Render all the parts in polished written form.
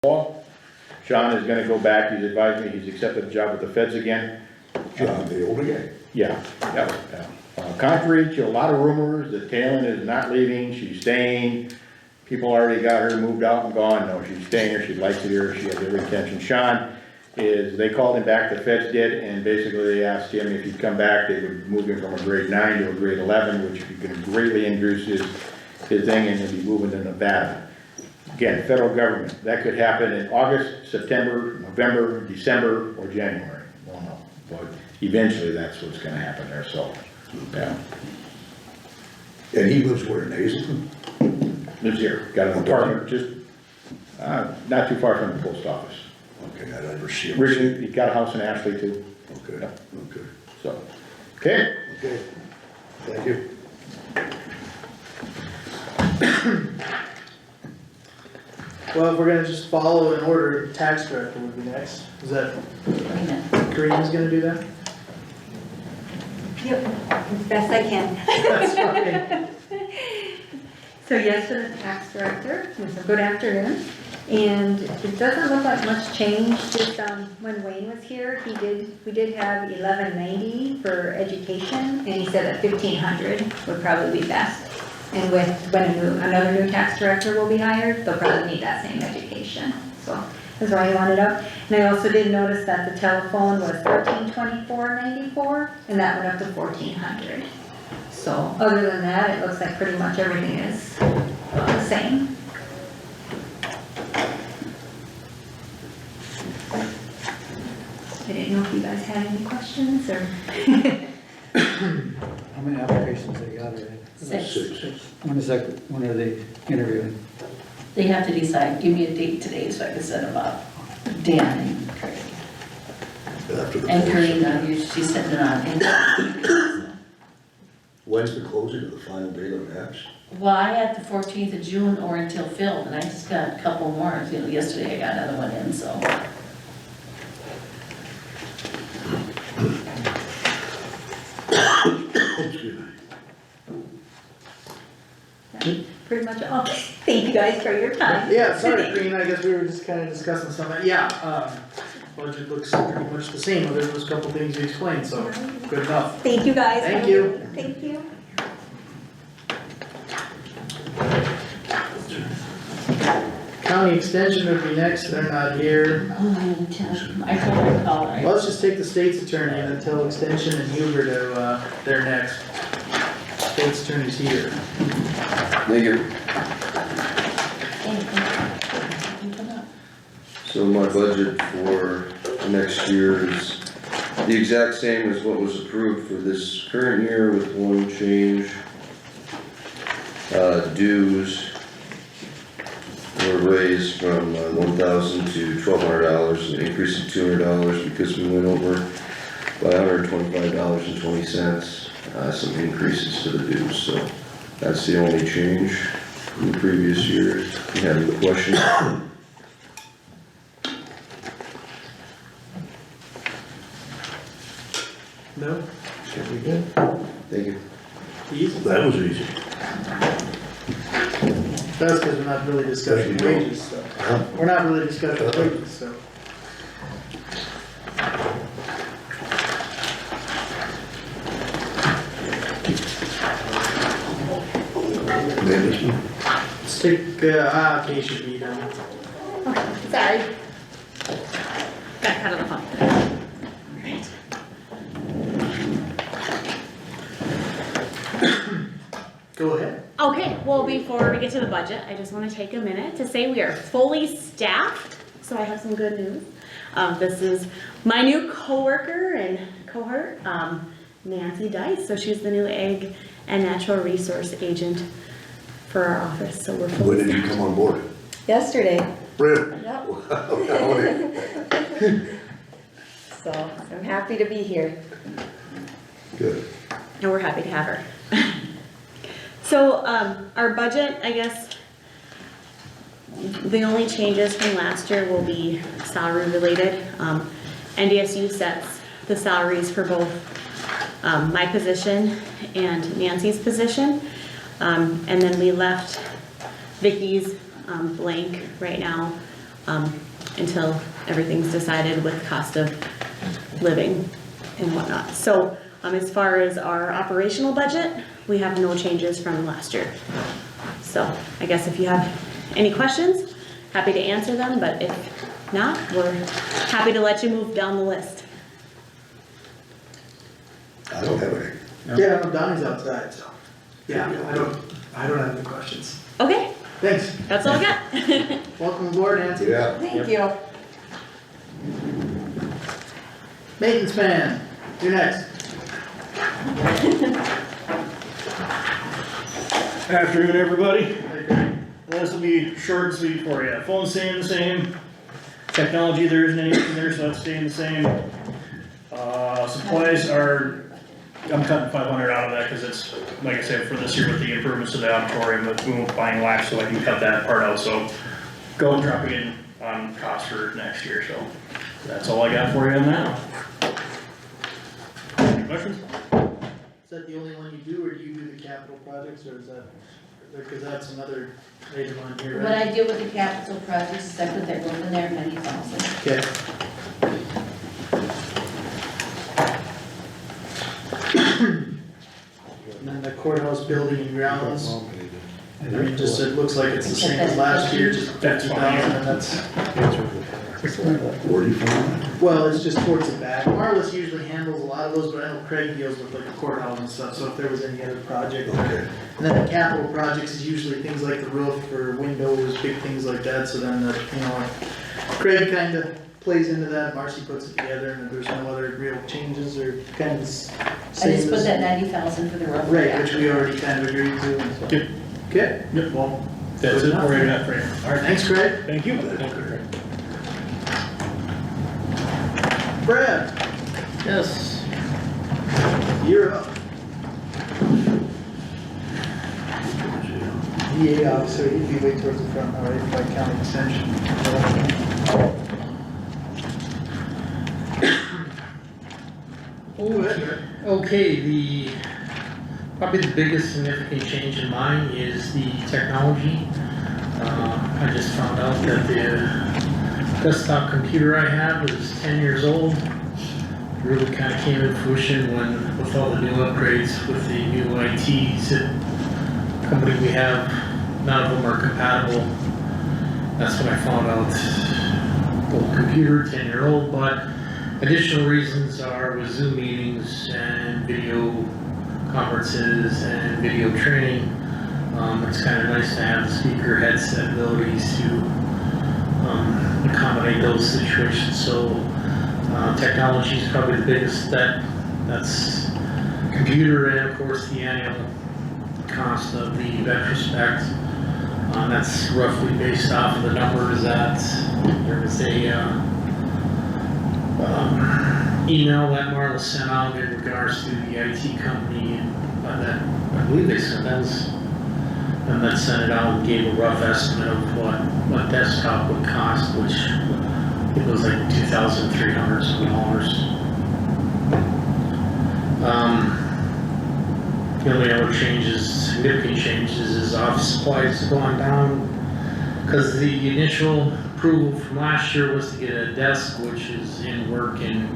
Sean is gonna go back, he's advised me, he's accepted a job with the feds again. John, the older guy. Yeah. Contrary to a lot of rumors that Talon is not leaving, she's staying. People already got her moved out and gone. No, she's staying here, she likes it here, she has every intention. Sean they called him back, the feds did, and basically they asked him if he'd come back, they would move him from a grade 9 to a grade 11, which he could greatly induce his thing, and he'll be moving to Nevada. Again, federal government, that could happen in August, September, November, December, or January. Won't know, but eventually that's what's gonna happen there, so, yeah. And he lives where, in Hazelton? Lives here, got an apartment, just, not too far from the post office. Okay, I never see him. Originally, he got a house in Ashley too, Okay, Yeah. okay, so, okay. okay. Thank you. Well, if we're gonna just follow in order, tax director would be next. Is that, Karina's gonna do that? Yep, as best I can. That's fine. So yes, for the tax director, it's a good afternoon. And it doesn't look like much change, just when Wayne was here, we did have 1190 for education, and he said that 1500 would probably be best. And when another new tax director will be hired, they'll probably need that same education. So that's why he wanted up. And I also did notice that the telephone was $1324.94, and that went up to $1400. So other than that, it looks like pretty much everything is the same. I didn't know if you guys had any questions or. How many applications they got already? Six. When are they interviewing? They have to decide, give me a date today so I can set them up. Dan and Craig. After the And closing. Karina, she's sitting it on. When's the closing of the final date on apps? Well, I had the 14th of June or until filled, and I just got a couple more. Yesterday I got another one in, so. Excuse me. Pretty much all. Thank you guys for your time. Yeah, sorry, Karina, I guess we were just kinda discussing something. Yeah, budget looks pretty much the same, other than those couple things you explained, so good enough. Thank you guys. Thank you. Thank you. County extension would be next, they're not here. Oh, I didn't tell them. I told her to call, right? Well, let's just take the state's attorney and then tell extension and Huber to, they're next. State's attorney's here. Thank you. So my budget for next year is the exact same as what was approved for this current year with one change. Dues were raised from $1,000 to $1,200, an increase of $200 because we went over by $125.20. Some increases to the dues, so that's the only change from the previous year. If you have any questions? No? Should we good? Thank you. Easy. That was easy. That's because we're not really discussing Thank you. wages, so. Huh? We're not really discussing wages, so. Madison? Let's take, application B down. Sorry. Got cut on the phone. Go ahead. Okay, well, before we get to the budget, I just want to take a minute to say we are fully staffed, so I have some good news. This is my new coworker and cohort, Nancy Dice, so she's the new Ag and Natural Resource Agent for our office, so we're When fully did you staffed. come on board? Yesterday. Really? Yep. Howdy. So I'm happy to be here. Good. And we're happy to have her. So, our budget, I guess, the only changes from last year will be salary related. NDSU sets the salaries for both my position and Nancy's position. And then we left Vicky's blank right now until everything's decided with cost of living and whatnot. So, as far as our operational budget, we have no changes from last year. So, I guess if you have any questions, happy to answer them, but if not, we're happy to let you move down the list. I don't have any. Yeah, no, Donnie's outside, so, yeah, I don't have any questions. Okay, Thanks, that's all I got. welcome aboard, Nancy. Yeah, Thank you. Maintenance man, you're next. Afternoon, everybody. This will be short and sweet for you. Phone's staying the same. Technology, there isn't anything there, so that's staying the same. Supplies are, I'm cutting 500 out of that because it's, like I said, for this year with the improvements to the auditorium, but we won't buying wax, so I can cut that part out, so go and drop it in on cost for next year, so that's all I got for you on that. Any questions? Is that the only one you do, or do you do the capital projects, or is that, because that's another item on here, What right? I do with the capital projects is I put that roof in there, 90,000. Okay. And then the courthouse building and grounds, I mean, just, it looks like it's the same as last year, just 50,000, and that's, 44. well, it's just towards the back. Marlis usually handles a lot of those, but I know Craig deals with like the courthouse and stuff, so if there was any other project. Okay. And then the capital projects is usually things like the roof or windows, big things like that, so then the, you know, Craig kinda plays into that, Marcy puts it together, and if there's no other real changes or kind of I same just put as. that 90,000 for the roof. Right, which we already kind of agreed to, and so. Yep. Okay, Yep, well, that's it for you, that for you. alright, thanks Craig. Thank you. Brad, Yes. you're up. DA officer, he'd be way towards the front, alright, by county extension. Okay, probably the biggest significant change in mine is the technology. I just found out that the desktop computer I have is 10 years old. Really kind of came in fruition with all the new upgrades with the new IT company we have. None of them are compatible. That's what I found out. Old computer, 10-year-old, but additional reasons are with Zoom meetings and video conferences and video training. It's kind of nice to have the speaker headset abilities to accommodate those situations. So technology is probably the biggest step. That's computer and of course the annual cost of the retrospect. That's roughly based off of the numbers that there was a email that Marla sent out in regards to the IT company that I believe they sent us, and then sent it out and gave a rough estimate of what desktop would cost, which it was like $2,300 some. The only other changes, significant changes, is office supplies have gone down, because the initial approval from last year was to get a desk, which is in work and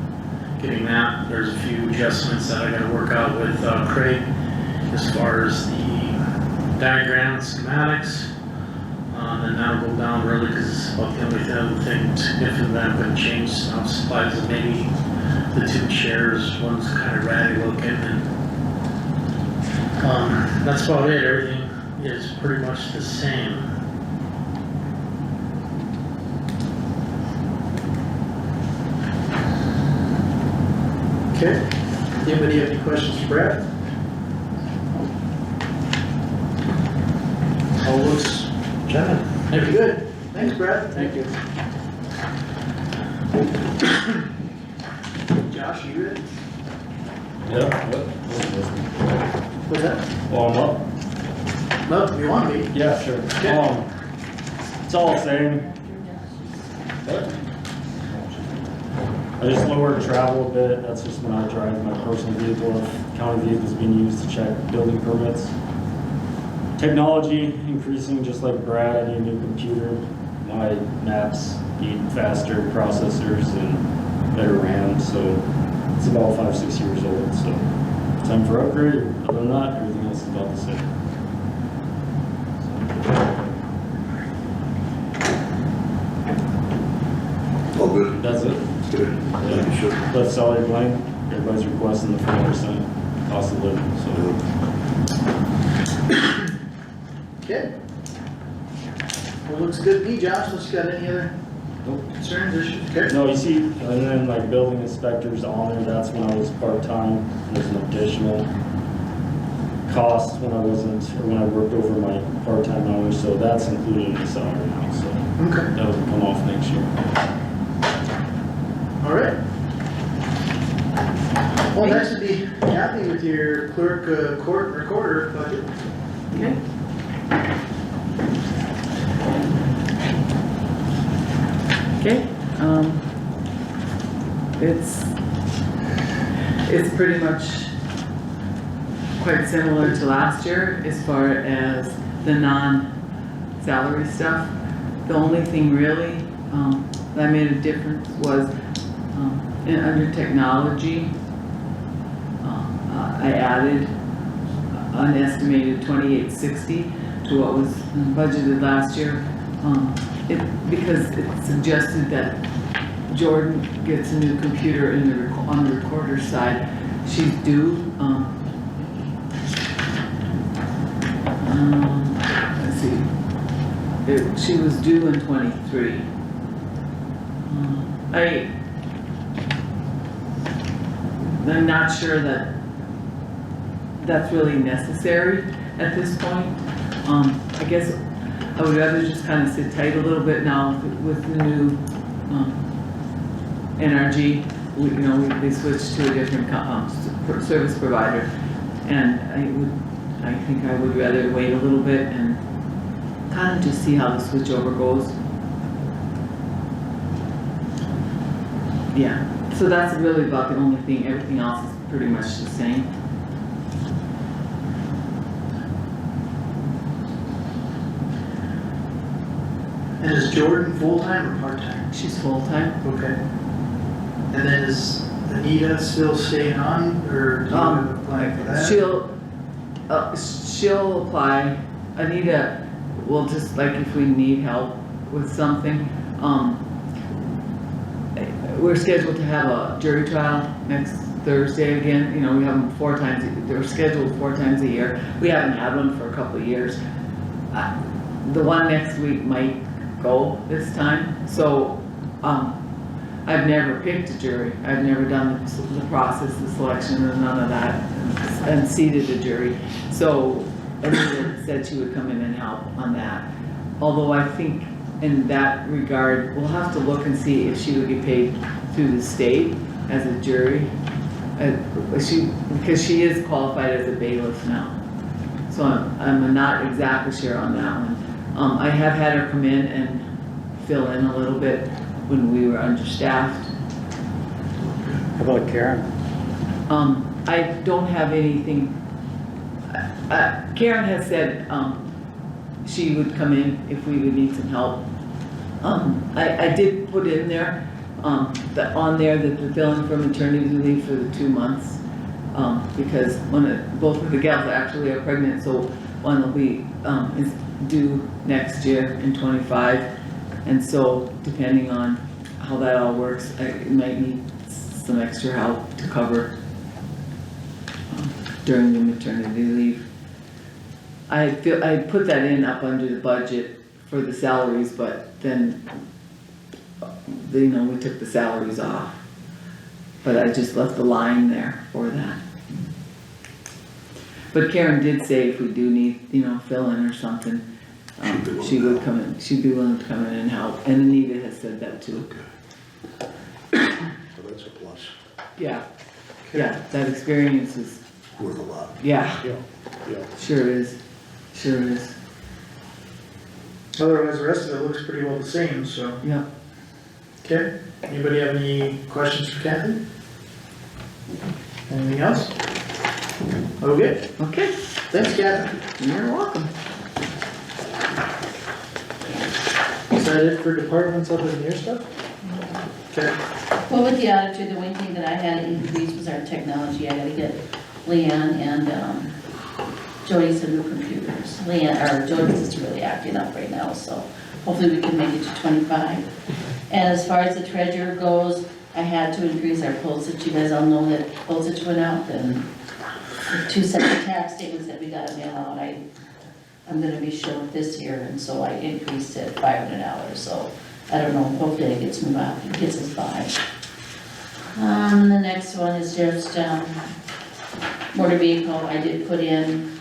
getting that. There's a few adjustments that I gotta work out with Craig as far as the diagram schematics. Then that'll go down really, because about the only other thing significant that I'm gonna change office supplies is maybe the two chairs. One's kind of ratty looking, and that's about it. Everything is pretty much the same. Okay, anybody have any questions for Brad? All looks, pretty good, thanks Brad. Thank you. Josh, you good? Yeah, What's that? well, I'm up. No, if you want to be. Yeah, sure. Okay. It's all the same. I just lowered travel a bit. That's just when I drive my personal vehicle. If county vehicles being used to check building permits. Technology increasing, just like Brad. I need a new computer. My maps need faster processors and better RAM, so it's about 5-6 years old, so time for upgrade. Other than that, everything else is about the same. All good, That's it. good, thank you, sir. Left salary blank, everybody's requesting the 4% cost of living, so. Okay. Well, looks good to me, Josh, unless you got any other concerns, issues, okay? No, you see, and then like building inspectors on there, that's when I was part-time, there's an additional cost when I wasn't, or when I worked over my part-time hours, so that's included in the salary now, so Okay. that'll come off next year. All right. Well, next would be Kathy with your clerk, court recorder budget. Okay. Okay, it's pretty much quite similar to last year as far as the non-salary stuff. The only thing really, that made a difference was, under technology, I added an estimated 2860 to what was budgeted last year. Because it suggested that Jordan gets a new computer on the recorder side. She's due, let's see, she was due in 23. I'm not sure that that's really necessary at this point. I guess I would rather just kind of sit tight a little bit now with the new NRG. They switched to a different service provider, and I think I would rather wait a little bit and kind of just see how the switchover goes. Yeah, so that's really about the only thing. Everything else is pretty much the same. And is Jordan full-time or part-time? She's full-time. Okay. And then is Anita still staying on, or do you apply for that? She'll apply. Anita will just, like, if we need help with something, we're scheduled to have a jury trial next Thursday again. We have them 4 times, they're scheduled 4 times a year. We haven't had one for a couple of years. The one next week might go this time, so, I've never picked a jury. I've never done the process, the selection, or none of that, and seated a jury. So Anita said she would come in and help on that. Although I think in that regard, we'll have to look and see if she would get paid through the state as a jury. Because she is qualified as a bailiff now. So I'm not exactly sure on that one. I have had her come in and fill in a little bit when we were understaffed. How about Karen? I don't have anything. Karen has said, she would come in if we would need some help. I did put in there, on there that the filling for maternity leave for the 2 months. Because both of the gals actually are pregnant, so one will be, is due next year in 25. And so depending on how that all works, I might need some extra help to cover during the maternity leave. I put that in up under the budget for the salaries, but then, we took the salaries off. But I just left the line there for that. But Karen did say if we do need, fill in or something, she would come in, she'd be willing to come in and help, and Anita has said that too. Okay. So that's a plus, Yeah, that experience is, worth a lot. yeah, Yeah. sure is. Otherwise, the rest of it looks pretty well the same, so. Yeah. Okay, anybody have any questions for Kathy? Anything else? Okay, Okay, thanks Kathy. you're welcome. that it for departments other than your stuff? Okay. Well, with the auditor, the one thing that I had to increase was our technology. I gotta get Leanne and, Jody some new computers. Jody's is really acting up right now, so hopefully we can make it to 25. And as far as the treasurer goes, I had to increase our postage. You guys all know that postage went up, and the 2 separate tax statements that we gotta mail out, I'm gonna be short this year, and so I increased it $500, so I don't know, hopefully it gets me by, it gets us by. The next one is just, motor vehicle.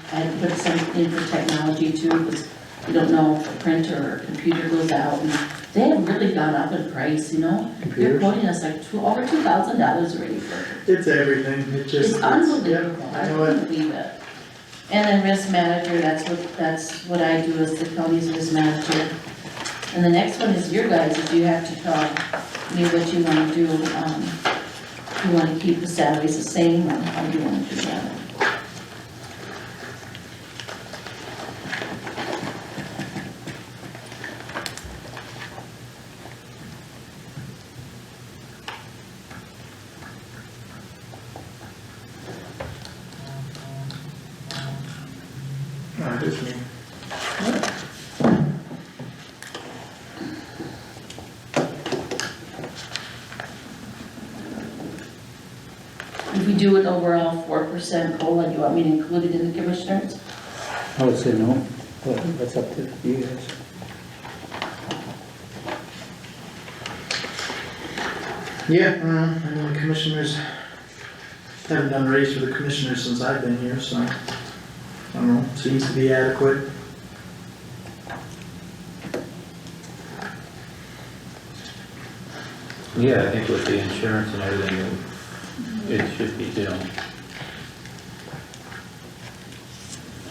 I had put some in for technology too, because you don't know if a printer or computer goes out, and they have really gone up in price, you know? They're quoting us like over $2,000 already for it. It's everything, it just. It's unbelievable, Yeah, I I know it. couldn't believe it. And then risk manager, that's what I do as the county's risk manager. And the next one is your guys, is you have to tell me what you wanna do, you wanna keep the salaries the same, or how do you wanna do that? No, just me. If we do an overall 4% COLA, do you want me to include it in the commissioners? I would say no, but that's up to you guys. Yeah, I know the commissioners haven't done a raise for the commissioners since I've been here, so, I don't know, seems to be adequate. Yeah, I think with the insurance and everything, it should be, you know.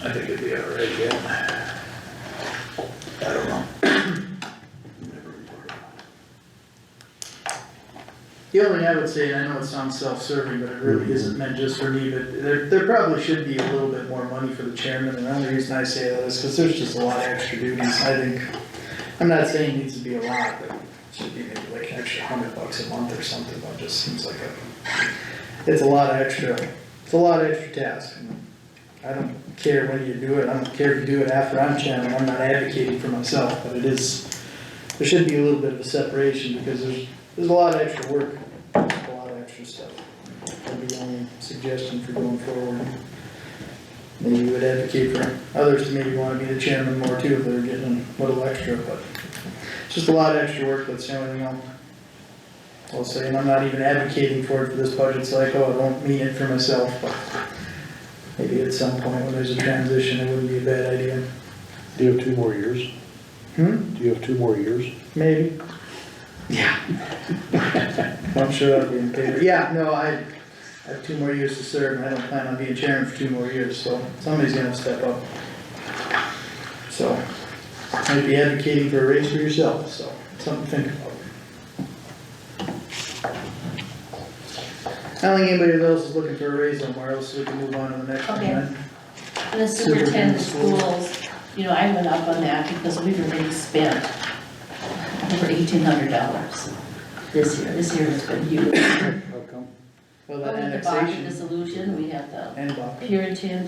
I think it'd be alright, yeah. I don't know. The only thing I would say, and I know it sounds self-serving, but it really isn't meant just for me, but there probably should be a little bit more money for the chairman, and the only reason I say that is because there's just a lot of extra duties, I think. I'm not saying it needs to be a lot, but it should be maybe like an extra $100 a month or something, but it just seems like it's a lot of extra tasks. I don't care when you do it, I don't care if you do it after I'm chairman, I'm not advocating for myself, but there should be a little bit of a separation, because there's a lot of extra work, a lot of extra stuff. That'd be the only suggestion for going forward. Maybe you would advocate for others to maybe wanna be the chairman more too, if they're getting a little extra, but it's just a lot of extra work, that's the only thing I'll say, and I'm not even advocating for it for this budget cycle, I don't mean it for myself, but maybe at some point when there's a transition, it wouldn't be a bad idea. Do you have 2 more years? Do you have 2 more years? Maybe. Yeah. I'm sure that'll be in paper. Yeah, no, I have 2 more years to serve, and I don't plan on being chairman for 2 more years, so somebody's gonna step up. So, might be advocating for a raise for yourself, so, something to think about. I don't think anybody else is looking for a raise somewhere else, so we can move on to the next one Okay. then. And the superintendent schools, you know, I went up on that because we've already spent over $1,800 this year. This year has been huge. How come? Well, Well, that with the Baca annexation dissolution, we have the and Baca. Puritan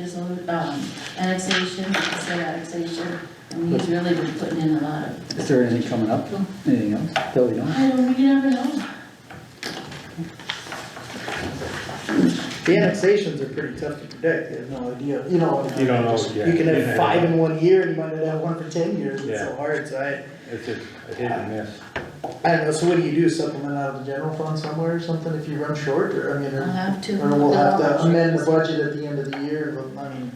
annexation, the state annexation, and he's really been putting in a lot of. Is there anything coming up, anything else that we don't? I don't, you never know. The annexations are pretty tough to predict, you have no idea, you know. You don't know, yeah. You can You have never 5 know. in 1 year, and you might not have 1 for 10 years, it's Yeah. so hard, so It's just a hit and miss. I don't know, so what do you do, supplement out of the general fund somewhere or something if you run short, or, I mean, I'll have to. or we'll have to amend the budget at the end of the year, but, I mean,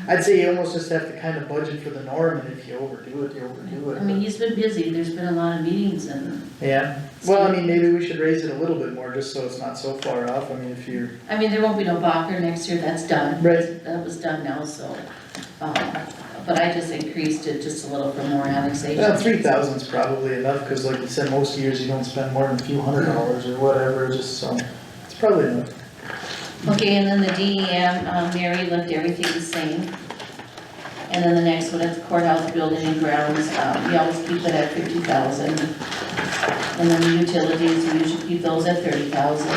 I'd say you almost just have to kind of budget for the norm, and if you overdo it, you overdo it. I mean, he's been busy, there's been a lot of meetings and, Yeah, well, I mean, maybe we should raise it a little bit more, just so it's not so far off, I mean, if you're. I mean, there won't be no Baca next year, that's done. Right. That was done now, so, but I just increased it just a little for more annexation. Well, 3,000's probably enough, cause like you said, most years you don't spend more than a few $100s or whatever, just so, it's probably enough. Okay, and then the DEM, Mary left everything the same. And then the next one is courthouse building and grounds, we always keep it at 50,000. And then the utilities, we usually keep those at 30,000.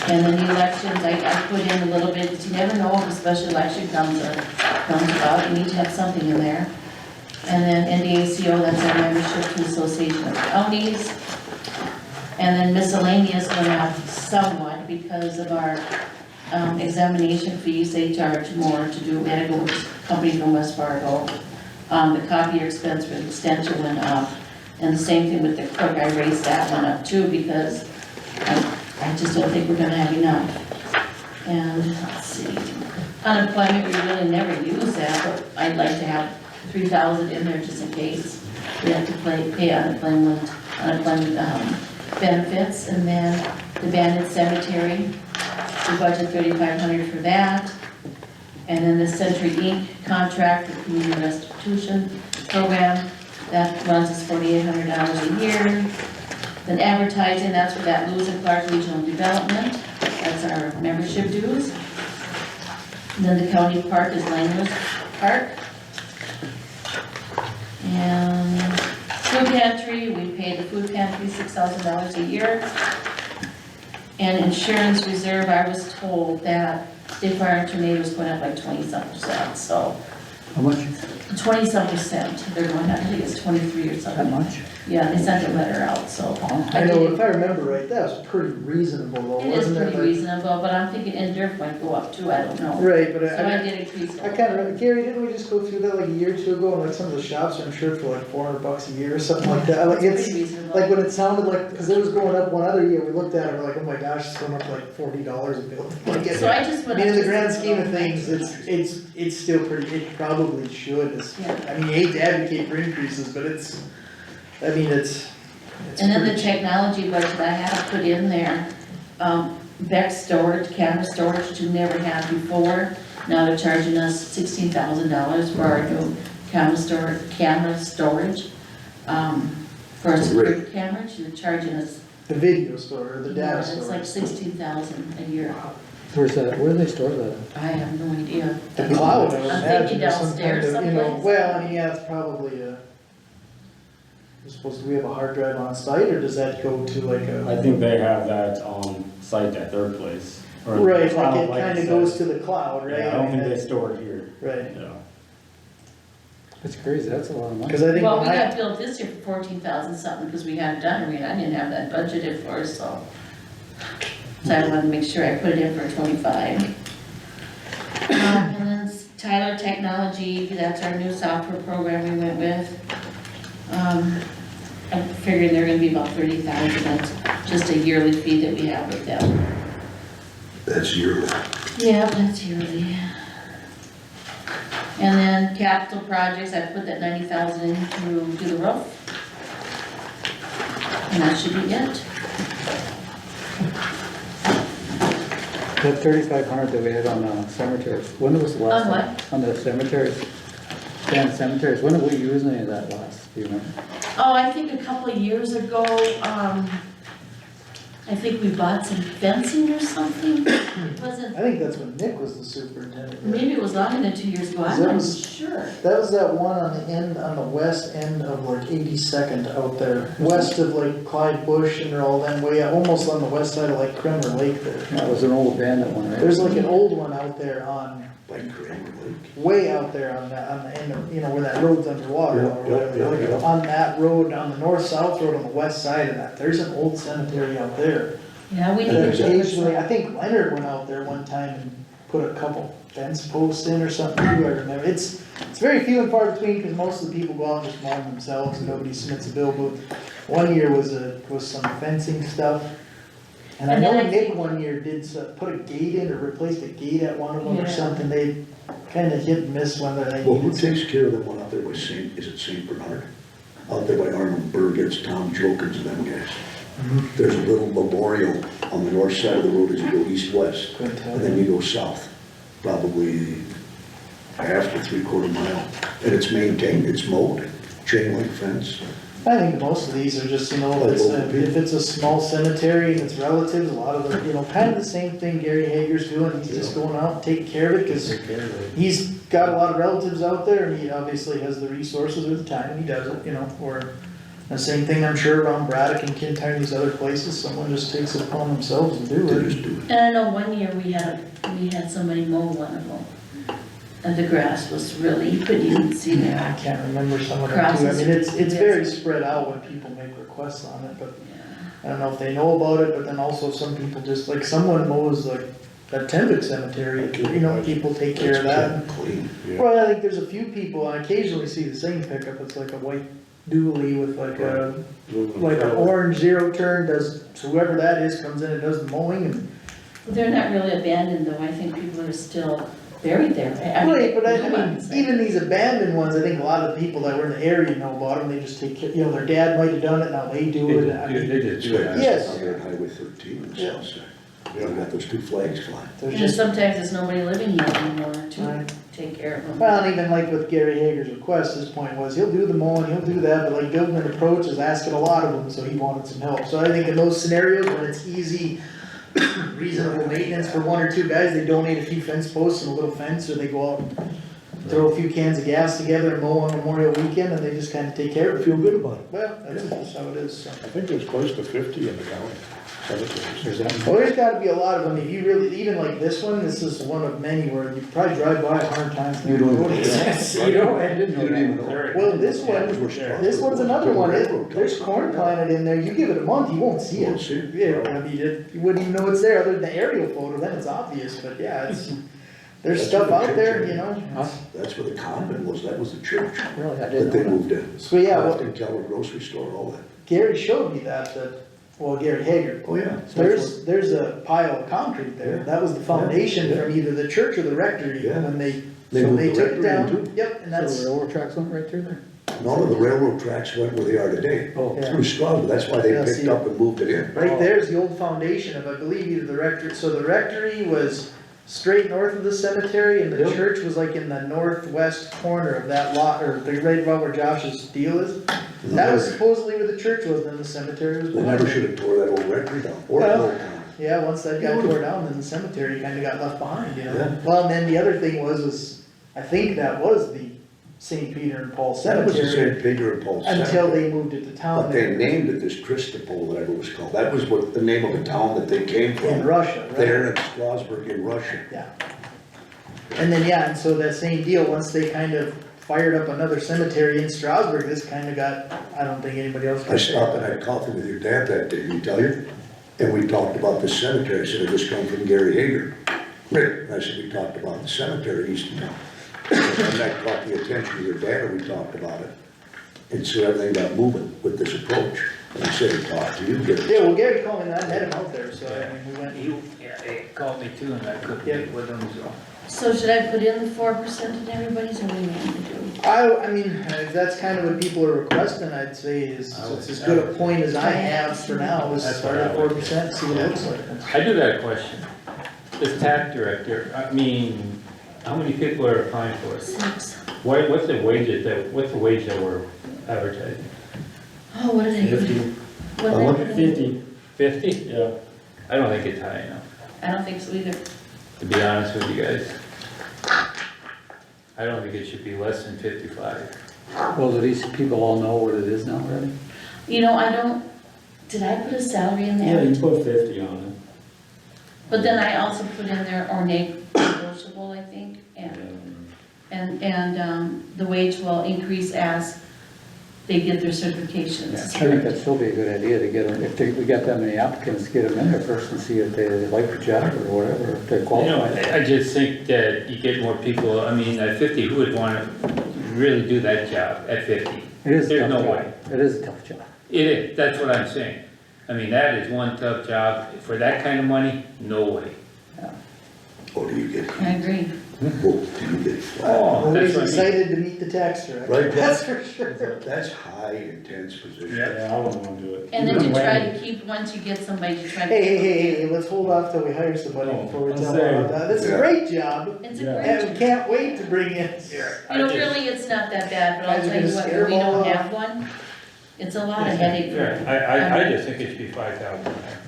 And then the elections, I put in a little bit, because you never know if a special election comes about, you need to have something in there. And then NDACO, that's our membership to Association of Counties. And then miscellaneous went up somewhat because of our examination fees, they charge more to do, we had to go with a company from West Fargo. The copier expense for the extension went up, and the same thing with the clerk, I raised that one up too, because I just don't think we're gonna have enough. And, let's see, unemployment, we really never use that, but I'd like to have 3,000 in there just in case we have to pay unemployment benefits. And then the abandoned cemetery, we budget 3,500 for that. And then the Century Inc. contract for community restitution program, that runs us $4,800 a year. Then advertising, that's for that Lewis and Clark Regional Development, that's our membership dues. And then the county park is Langworth Park. And food pantry, we pay the food pantry $6,000 a year. And insurance reserve, I was told that State Fire and Tornado is going up like 20-some%, so. How much? 20-some%, they're going up, I think it's 23 or something. How much? Yeah, they sent a letter out, so. I know, if I remember right, that was pretty reasonable though, It is wasn't it? pretty reasonable, but I'm thinking NDRF might go up too, I don't know. Right, but So I did increase. I kinda, Gary, didn't we just go through that like a year or two ago, and like some of the shops are insured for like $400 a year or something like that, like It's it's, pretty reasonable. like when it sounded like, cause it was going up one other year, we looked at it, we're like, oh my gosh, it's going up like $40 a bill. Like, So I just I went. mean, in up the to grand six scheme of dollars. things, it's still pretty, it probably should, Yeah. I mean, you hate to advocate for increases, but it's, I mean, it's And then the pretty- technology budget I have put in there, Beck storage, camera storage, which we never had before. Now they're charging us $16,000 for our new camera storage. For our security cameras, you're charging us. the video store, or the data store. It's like 16,000 a year. Where's that, where do they store that? I have no idea. The cloud, I would I'm imagine, thinking or some kind downstairs of, you know, someplace. well, I mean, yeah, it's probably I suppose, do we have a hard drive on site, or does that go to like a? I think they have that on site at their place. or Right, cloud, like it I kinda said. goes to the cloud, right? Yeah, I don't think they store it here, Right, yeah. That's crazy, that's a lot of money. cause I think Well, we when I, got billed this year for 14,000 something because we hadn't done it, I didn't have that budgeted for, so. So I wanted to make sure I put it in for 25. And then Tyler Technology, that's our new software program we went with. I'm figuring they're gonna be about 30,000, that's just a yearly fee that we have with them. That's yearly. Yeah, that's yearly. And then capital projects, I put that 90,000 in to do the roof. And that should be it. That 3,500 that we had on cemeteries, when was the last On time? what? On the cemeteries, cemeteries, when did we use any of that last, do you remember? Oh, I think a couple of years ago, I think we bought some fencing or something. It wasn't, I think that's when Nick was the superintendent. right? maybe it was longer than 2 years ago, I'm That not was- sure. That was that one on the end, on the west end of like 82nd out there, west of like Clyde Bush and all them way, almost on the west side of like Crimmer Lake there. That was an old abandoned one, right? There's like an old one out there on, By Cranmer Lake. way out there on the end of, you know, where that road's underwater Yeah, or whatever. yeah, Like, yeah. on that road, on the north-south road on the west side of that, there's an old cemetery out there. Yeah, we need And to check this occasionally, I out. think Leonard went out there one time and put a couple fence posts in or something too, I remember. It's very few and far between, cause most of the people go out and just mow them themselves and nobody submits a bill, but one year was some fencing stuff. And I And know then I Nick think- one year did put a gate in or replaced a gate at one of them or Yeah. something, they kinda hit and miss whether they Well, who needed. takes care of that one out there by is it St. Bernard? Out there by Arnold Burgett's, Tom Jokins and them guys. There's a little memorial on the north side of the road as you go east-west, Couldn't tell and then you go south, probably half to 3/4 mile. And it's maintained, it's mowed, chain link fence, I think most of these are just, you know, if it's a small cemetery and it's relatives, a lot of them, you know, kind of the same thing Gary Hager's doing, he's just going out and taking care of it, cause he's got a lot of relatives out there, and he obviously has the resources or the time, and he does it, you know, or the same thing I'm sure around Braddock and Kintyre and these other places, someone just takes it upon themselves and do it. And I know one year we had somebody mow one of them. And the grass was really, you couldn't even see I there. can't remember some of them too, I mean, it's very spread out when people make requests on it, but I don't know if they know about it, but then also some people just, like, someone mows like that Tenvick cemetery, you know, people take care of that. Clean. Well, I think there's a few people, I occasionally see the same pickup, it's like a white dually with like an orange zero turn, does, whoever that is comes in and does the mowing and. They're not really abandoned though, I think people are still buried there. I mean, Right, but I new mean, ones. even these abandoned ones, I think a lot of the people that were in the area know about them, they just take care, you know, their dad might have done it, now they do it. I mean, It's like Yes. out there on Highway 13 in the south side. You know, got those two flags flying. there's And just, sometimes there's nobody living here anymore to Right. take care of them. well, and even like with Gary Hager's request, his point was, he'll do the mowing, he'll do that, but like building an approach is asking a lot of them, so he wanted some help. So I think in those scenarios, when it's easy, reasonable maintenance for one or two guys, they donate a few fence posts and a little fence, or they go out and throw a few cans of gas together and mow on Memorial Weekend, and they just kinda take care of it. Feel good about it. Well, that's just how it is, so. I think there's close to 50 in the county. cemeteries. Well, there's gotta be a lot of them, if you really, even like this one, this is one of many where you probably drive by 100 times. and You don't know even- it exists. You know, I didn't You don't even know. Well, this one, this one's another one, there's corn planted in there, you give it a month, you won't see You won't it. see it. Yeah, I mean, you wouldn't even know it's there, other than the aerial photo, then it's obvious, but yeah, it's, there's That's stuff what the out there, church you know? That's where the convent was, that was the church Really, I that didn't they know moved in. So yeah, well, Left Keller grocery store, all that. Gary showed me that, well, Gary Hager. Oh, yeah. There's a pile of concrete there, that was the foundation Yeah. from either the church or the rectory, Yeah. when they, They so moved they the took it rectory in down, too. yep, and So that's, the railroad tracks went right through there? None of the railroad tracks went where they are today. Oh, Yeah. Through Strasburg, that's why they Yeah, picked see. up and moved it in. right there's the old foundation of, I believe, either the rectory, so the rectory was straight north of the cemetery, and the Yep. church was like in the northwest corner of that lot, or right about where Josh's deal is. That was supposedly where the church was, then the cemetery was They behind never it. should have tore that old rectory down, or the Well, old town. Yeah, once that got tore down, then the cemetery kinda got left behind, you know? Yeah. Well, and then the other thing was, I think that was the St. Peter and Paul That was the Cemetery, St. Peter and Paul until Cemetery. they moved it to town But they there named it this Christopol, whatever it was called. That was what the name of the town that they came in from. Russia, right? There in Strasburg in Russia. Yeah. And then, yeah, and so that same deal, once they kind of fired up another cemetery in Strasburg, this kinda got, I don't think anybody else. I stopped and had coffee with your dad that day, did he tell you? And we talked about the cemetery. I said, it just come from Gary Hager. Rick, I said, we talked about the cemetery east of town. And that caught the attention of your dad, and we talked about it. And so everything got moving with this approach. And he said he talked to you, Gary. Yeah, well, Gary called me and I met him out there, so I mean, we went. Yeah, they called me too and I couldn't Yeah. meet with them, so. So should I put in the 4% in everybody's, or what do you want me to do? I mean, if that's kind of what people are requesting, I'd say is, it's as good a point as I have for now, is That's start what at I would 4%, see what it looks like. I do got a question. This tax director, I mean, how many people are applying for it? 6. What's the wage that we're advertising? Oh, what did I put? 50. What did I put in? 50? Yeah. I don't think it's high enough, I don't think so either. to be honest with you guys. I don't think it should be less than 55. Well, do these people all know what it is now already? You know, I don't, did I put a salary in Yeah, there? you put 50 on it. But then I also put in there or negotiable, I think, and the wage will increase as they get their certifications. I think that'd still be a good idea to get them, if we got that many applicants, get them in there first and see if they like the job or whatever, if they're You know, qualified. I just think that you get more people, I mean, at 50, who would want to really do that job at 50? It is a There's tough no job. way. It is a tough job. It is, that's what I'm saying. I mean, that is one tough job. For that kind of money, no way. Or do you get, I agree. well, do you get flat? Oh, that's Always what I mean. excited to meet the tax director, Right, that's for sure. That's high, intense position. Yeah, I wouldn't wanna do it. And then to try to keep, once you get somebody, to try to. Hey, let's hold off till we hire somebody Oh, before we I'm tell them saying- about that, it's a Yeah. great job, It's a Yeah. great and job. we can't wait to bring in. You know, really, it's not that bad, but I'll Guys are tell you gonna what, scare when we them all don't off. have one, It's a lot of headache for. Yeah, I just think it should be 5,000 there.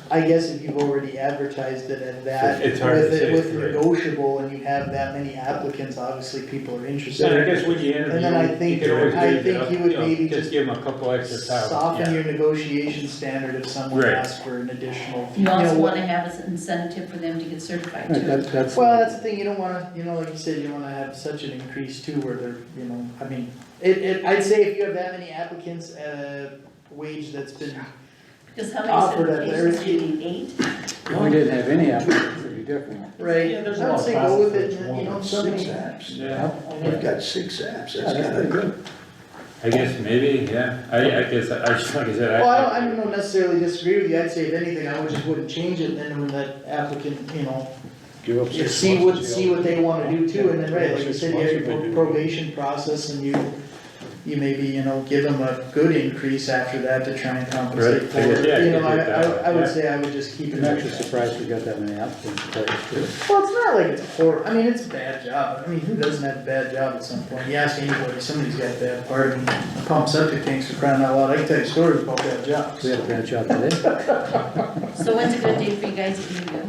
I guess if you've already advertised it at that, It's hard to with say, it, with right. negotiable, and you have that many applicants, obviously people are interested. And I guess when you interview, And then I you think, could always I raise it think up, you would you know, maybe just just give them a couple extra thousand. soften yeah. your negotiation standard if someone Right. asks for an additional. You also know, wanna have an incentive for them to get certified too. That's. Well, that's the thing, you don't wanna, like you said, you don't wanna have such an increase too, where they're, I mean, I'd say if you have that many applicants at a wage that's been, Because how offered many at certifications do you need, 8? If we didn't have any applicants, it'd be different. right, Yeah, there's a I would lot of say go with facets it, to it. so many. 6 apps. Yeah, We've got 6 apps, Yeah, that's that's pretty kinda good. I guess maybe, yeah, I guess, I just, like I said, Well, I don't necessarily disagree with you, I'd say if anything, I just wouldn't change it, and then when that applicant, Give up 6 see months what, and see what they wanna do too, and then, right, like you 6 said, you months have if they your do. probation process, and you maybe, give them a good increase after that to try and compensate Right, for I guess, it. yeah, You know, you could do it that way, I would yeah. say I would just keep it. I'm like actually that. surprised we got that many applicants to tell you the truth. Well, it's not like it's I mean, it's a bad job, I mean, who doesn't have a bad job at some point? You ask anybody, somebody's got a bad part, and pump septic tanks for crying out loud, I can tell you stories about bad jobs. We had a bad job today. So when's a good day for you guys to interview?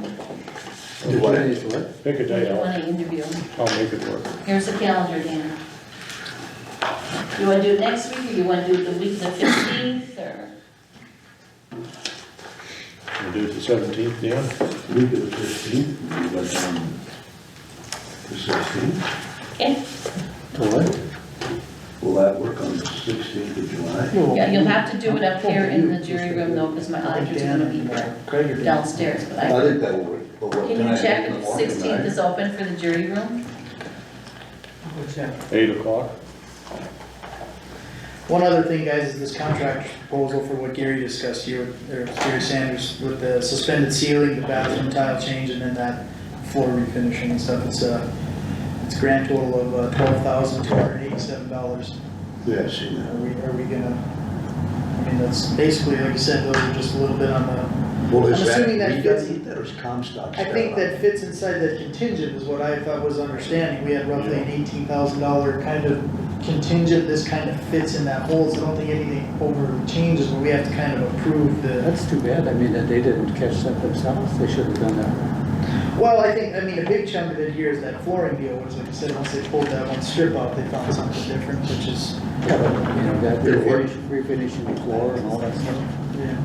Do what? Today's what? Pick a When do day you off, wanna interview? I'll make it work. Here's the calendar, Dan. You wanna do it next week, or you wanna do it the week of the 15th, or? We'll do it the 17th, yeah? Week of the 15th, but, the 16th, Okay, To what? will that work on the 16th of July? yeah, you'll have to do it up here in the jury room though, because my auditors are gonna be there Craig or Dan? downstairs, but I I, think that will work, but what can time? you check In if the the morning, 16th right? is open for the jury room? 8 o'clock. One other thing, guys, is this contract proposal for what Gary discussed here, or Gary Sanders, with the suspended ceiling, the bathroom tile change, and then that floor refinishing and stuff, it's a grand total of $12,287. Yeah, I see that. Are we gonna, I mean, that's basically, like you said, those are just a little bit on the, Well, is I'm that, assuming that we fits- gotta eat that, or is Comstock? I think that fits inside that contingent is what I thought was understanding, we had roughly an $18,000 kind of contingent, this kind of fits in that hole, so I don't think anything over changes, but we have to kind of approve the. That's too bad. I mean, that they didn't catch that themselves. They should have done that. Well, I mean, a big chunk of it here is that flooring deal, which like I said, once they pulled that one strip out, they found something different, which is, Yeah, but, that refinishing the floor and all that stuff. yeah.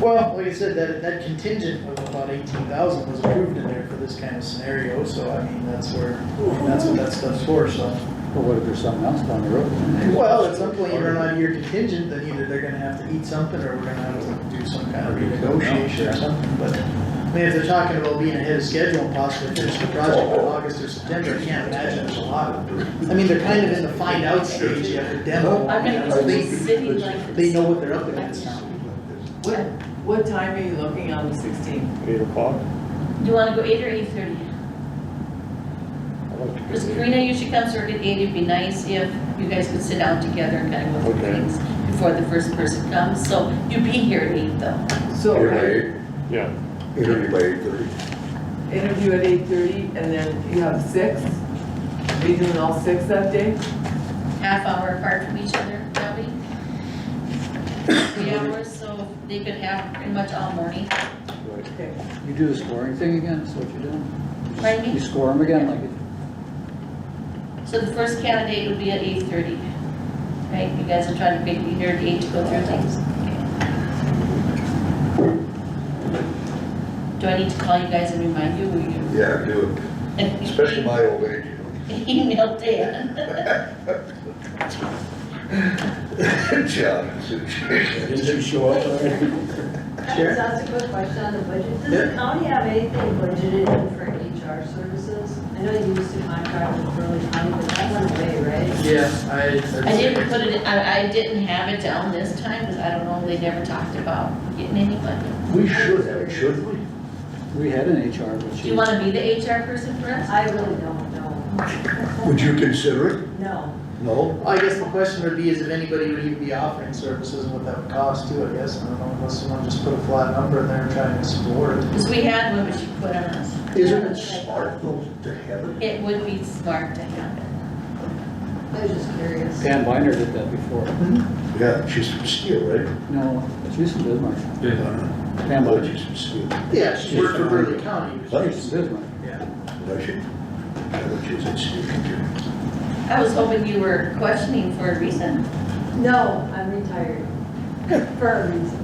Well, like I said, that contingent of about 18,000 was approved in there for this kind of scenario, so I mean, that's what that stuff's for, so. But what if there's something else down the road? Well, at some point you run out of your contingent, then either they're gonna have to eat something, or we're gonna have to do some kind of renegotiation or something, but. I mean, if they're talking about being ahead of schedule and possibly finish the project in August or September, I can't imagine there's a lot of. I mean, they're kind of in the find out stage, you have to demo, I'm gonna I be think sitting like. they know what they're up against now. What time are you looking on the 16th? 8 o'clock? Do you wanna go 8 or 8:30? I like to Because do it. Karina usually comes to work at 8, it'd be nice if you guys could sit down together and kind of go through Okay. things before the first person comes, so you'd be here at 8 though. So, Here by 8, Yeah. interview by 8:30. interview at 8:30, and then you have 6? Are you doing all 6 that day? Half hour apart from each other, that week. 3 hours, so they could have pretty much all morning. Okay. You do the scoring thing again, that's what you're doing? Pardon me? You score them again, like, So the first candidate would be at 8:30, right? You guys will try to be here at 8 to go through things? Okay. Do I need to call you guys and remind you, or you? Yeah, do it, especially my old age, Email Dan. John. Didn't you show up already? Sure. Just ask a quick question on the budget. Does Yeah. the county have anything budgeted in for HR services? I know you used to contract with Burley County, but that went away, right? Yeah, I didn't put it, I didn't have it down this time, because I don't know, they never talked about getting anybody. We should have it, shouldn't we? we had an HR, but Do she. you wanna be the HR person for us? I really don't know. Would you consider it? No. No? I guess the question would be is if anybody would even be offering services and what that would cost too, I guess, I don't know, unless someone just put a flat number in there and try and explore it. Because we had one, but she put on us. Isn't it smart though to have it? It would be smart to have it. I was just curious. Pam Binder did that before. Yeah, she's from Steel, right? No, she's from Bismarck. Pam But Binder. she's from Steel. Yeah, she worked for Burley County. Right. She's from Bismarck. Yeah. Was she? I thought she was at Steel Computer. I was hoping you were questioning for a reason. No, I'm retired. For a reason.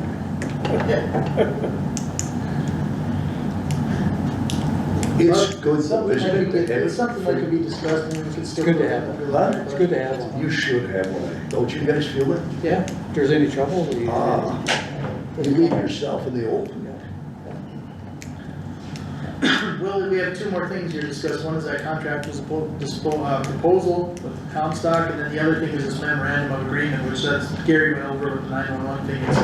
It's good, though, Something isn't that it? could to be- have It's something that could be discussed and we could still. It's good to have put it Huh? under It's good to have one. You should have one. Don't you guys feel it? Yeah, if there's any trouble, we. Ah, you leave yourself in the open. Well, we have two more things here to discuss. One is that contract proposal with Comstock, and then the other thing is this memorandum of agreement, which that's Gary went over with the 911 thing. It's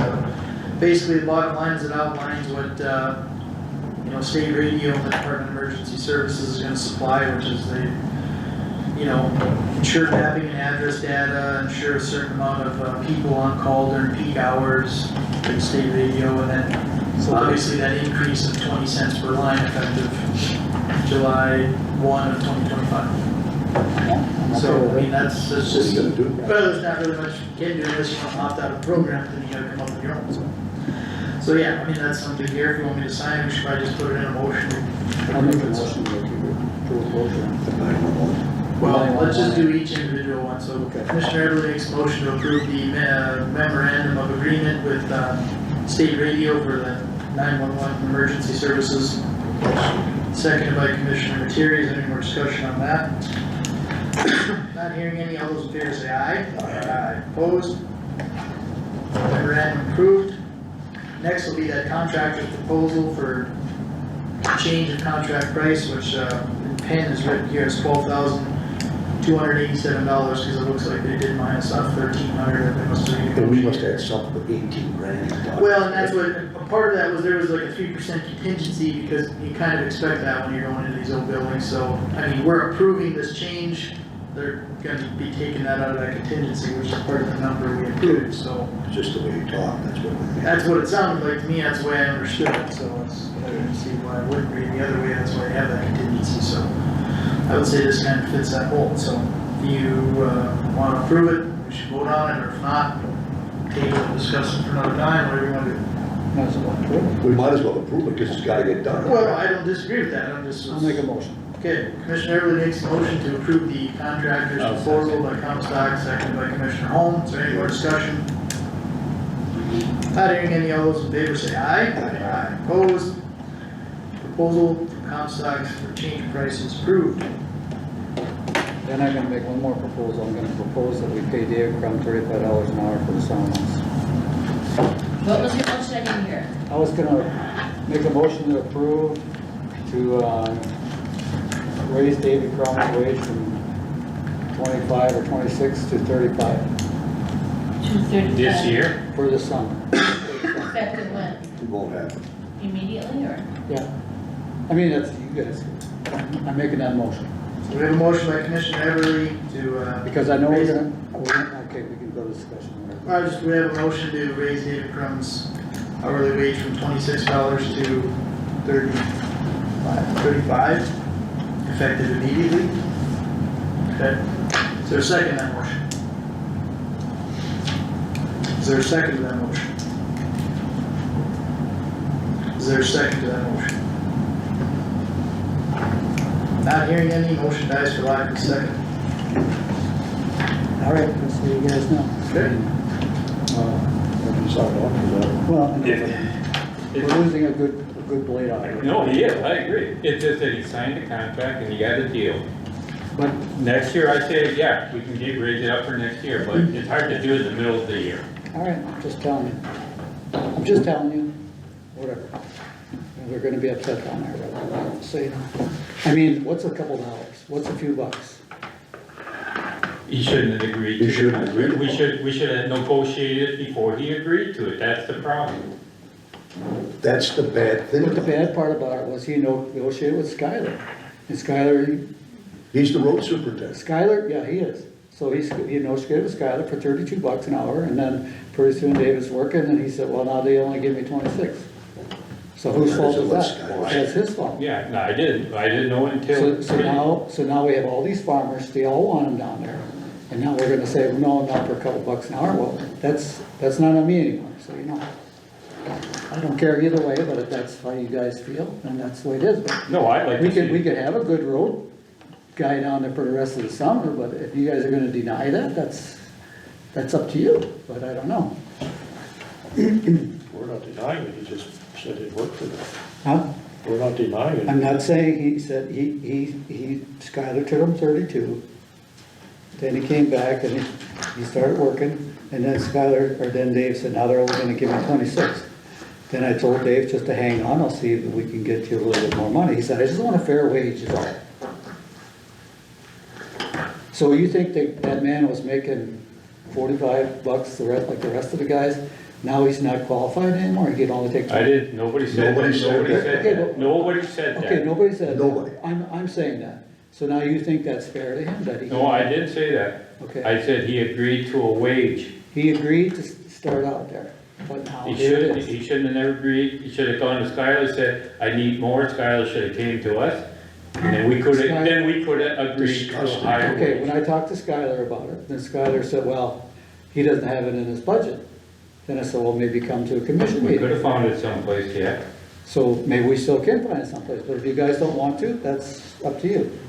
basically the bottom line is it outlines what, state radio and the Department of Emergency Services is gonna supply, which is the, ensure mapping and address data, ensure a certain amount of people on call during peak hours for the state radio, and then obviously that increase of 20 cents per line effective July 1 of 2025. So, I mean, that's What are just, you gonna do? well, there's not really much you can do unless you want to opt out of the program, then you gotta come up with your own, so yeah, I mean, that's something here, if you want me to sign, we should probably just put it in a motion. I'll make a motion to approve program. Well, let's just do each individual one, so Commissioner Everly makes a motion to approve the memorandum of agreement with, state radio for the 911 emergency services. Seconded by Commissioner Materi, is there any more discussion on that? Not hearing any, all those in favor say aye. Aye. Opposed? Memorandum approved. Next will be that contractor's proposal for change of contract price, which, in pen is written here as $12,287, because it looks like they did minus off 1,300, and they must have. And we must have something with 18 grand. Well, and that's what, a part of that was, there was like a 3% contingency, because you kind of expect that when you're going into these old buildings, so, I mean, we're approving this change, they're gonna be taking that out of that contingency, which is part of the number we approved, so. Just the way you talk, that's what. That's what it sounded like to me, that's the way I understood it, so it's, I didn't see why I wouldn't read the other way, that's why I have that contingency, so. I would say this kind of fits that mold, so if you, wanna approve it, we should vote on it, or if not, table and discuss it for another time, whatever you wanna do. Might as well approve it. We might as well approve it, because it's gotta get done. Well, I don't disagree with that, I'm just. I'll make a motion. Okay, Commissioner Everly makes a motion to approve the contractor's proposal by Comstock, seconded by Commissioner Holm, is there any more discussion? Not hearing any, all those in favor say aye. Aye. Opposed? Proposal from Comstock for change of price is approved. Then I'm gonna make one more proposal. I'm gonna propose that we pay Dave Crum $35 an hour for the sound ones. What was your motion? I didn't hear. I was gonna make a motion to approve to, raise David Crum's wage from 25 or 26 to 35 2:35. This year? for the summer. Effective when? It won't happen. Immediately or? Yeah. I mean, that's you guys. I'm making that motion. So we have a motion by Commissioner Everly to, Because I know we're gonna, okay, we can go to discussion. we have a motion to raise David Crum's hourly wage from $26 to 35, effective immediately. Okay, is there a second to that motion? Is there a second to that motion? Is there a second to that motion? Not hearing any, motion dies for lack of a second. All right, let's see you guys know. Okay. Well, Yeah. we're losing a good blade out here. No, he is, I agree. It's just that he signed the contract and you got a deal. But Next year, I say, yeah, we can raise it up for next year, but it's hard to do in the middle of the year. all right, I'm just telling you. I'm just telling you, whatever. And they're gonna be upset down there, but I'll say no. I mean, what's a couple dollars? What's a few bucks? He shouldn't have agreed to it. We should have negotiated before he agreed to it, that's the problem. That's the bad thing. But the bad part about it was he negotiated with Skylar. And Skylar, He's the road superintendent. Skylar, yeah, he is. So he's, you know, scared of Skylar for $32 an hour, and then pretty soon David's working, and he said, well, now they only give me 26. So whose fault is that? That's his fault. Yeah, no, I didn't know until. So now we have all these farmers, they all want them down there, and now we're gonna say, no, not for a couple bucks an hour, well, that's not on me anymore, so you know. I don't care either way, but if that's how you guys feel, then that's the way it is. But No, I'd like we to see. could have a good road guy down there for the rest of the summer, but if you guys are gonna deny that, that's up to you, but I don't know. We're not denying it, he just said he'd work for them. Huh? We're not denying it. I'm not saying, he said, Skylar took him 32, then he came back and he started working, and then Dave said, now they're only gonna give me 26. Then I told Dave just to hang on, I'll see if we can get you a little bit more money. He said, I just want a fair wage, is all. So you think that man was making $45 like the rest of the guys? Now he's not qualified anymore, he can only take 20? Nobody said that. Nobody said that. Okay, nobody said that. Nobody. I'm saying that. So now you think that's fair to him, that he? No, I didn't say that. Okay. I said he agreed to a wage. He agreed to start out there, but now He here it is. he shouldn't have never agreed, he should have gone to Skylar and said, I need more, Skylar should have came to us. And then we could have agreed to a higher Okay, when wage. I talked to Skylar about it, then Skylar said, well, he doesn't have it in his budget. Then I said, well, maybe come to a commission We could meeting. have found it someplace, yeah. So maybe we still can find it someplace, but if you guys don't want to, that's up to you.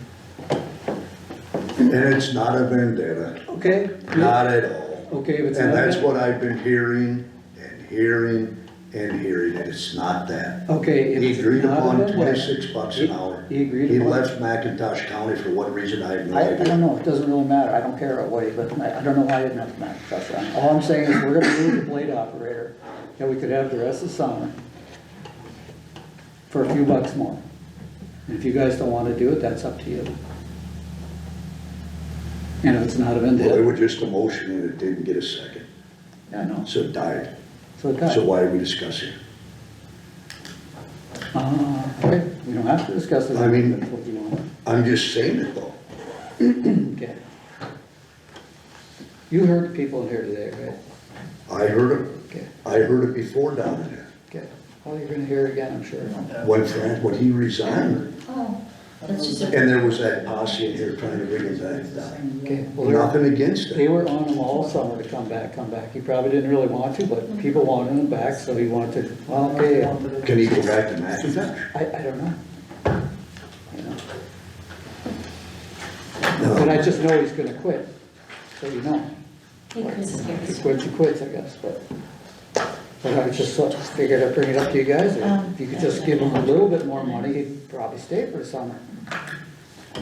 And it's not a vendetta, Okay? not at all. Okay, if it's And not. that's what I've been hearing and hearing and hearing, and it's not that. Okay. if He it's agreed not upon a vendetta, $26 an hour. He agreed He upon. left McIntosh County for what reason, I have no I idea. don't know, it doesn't really matter, I don't care what way, but I don't know why it doesn't matter. All I'm saying is we're gonna move the blade operator, and we could have the rest of the summer for a few bucks more. And if you guys don't wanna do it, that's up to you. And if it's not a Well, it vendetta, was just a motion and it didn't get a second, I know, so it died. so it does. So why are we discussing? Okay, we don't have to discuss it. I mean- That's what you want. I'm just saying it though. Okay. You heard the people in here today, right? I heard it, Okay, I heard it before down there. okay. Well, you're gonna hear it again, I'm sure. When he resigned, Oh, that's just a. and there was that posse in here trying to bring him back down. Okay, well, they're. Nothing against They it. were on him all summer to come back. He probably didn't really want to, but people wanted him back, so he wanted to, well, okay, Can he go back to McIntosh? I don't know. You know. But I just know he's gonna quit, so you know. Hey, Chris is here. If he quits, he quits, I guess, but I just figured I'd bring it up to you guys. If you could just give him a little bit more money, he'd probably stay for the summer.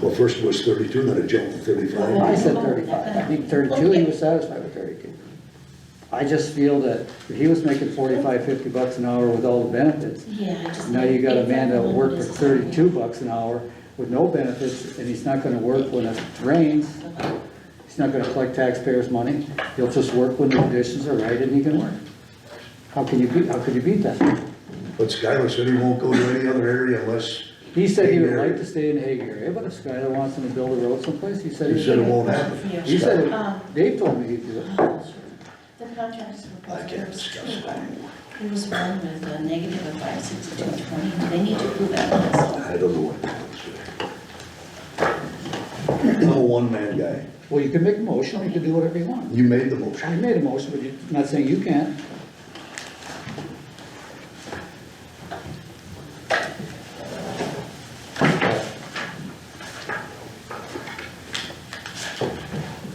Well, first it was 32, then it jumped to 35. I said 35, I think 32, he was satisfied with 32. I just feel that if he was making 45, 50 bucks an hour with all the benefits, Yeah, I just. now you got a man that worked for 32 bucks an hour with no benefits, and he's not gonna work when it rains. He's not gonna collect taxpayers' money. He'll just work when the conditions are right and he can work. How could you beat that? But Skylar said he won't go to any other area unless, He said he would like to stay in the Hague area, but if Skylar wants him to build a road someplace, he said he he said it would. won't happen. He said, Dave told me he'd do it. The contracts were. I can't discuss it anymore. It was one with a negative of 562.20, they need to prove that, so. I don't know what that was. I'm a one-man guy. Well, you can make a motion, you can do whatever you want. You made the I motion. made a motion, but I'm not saying you can't.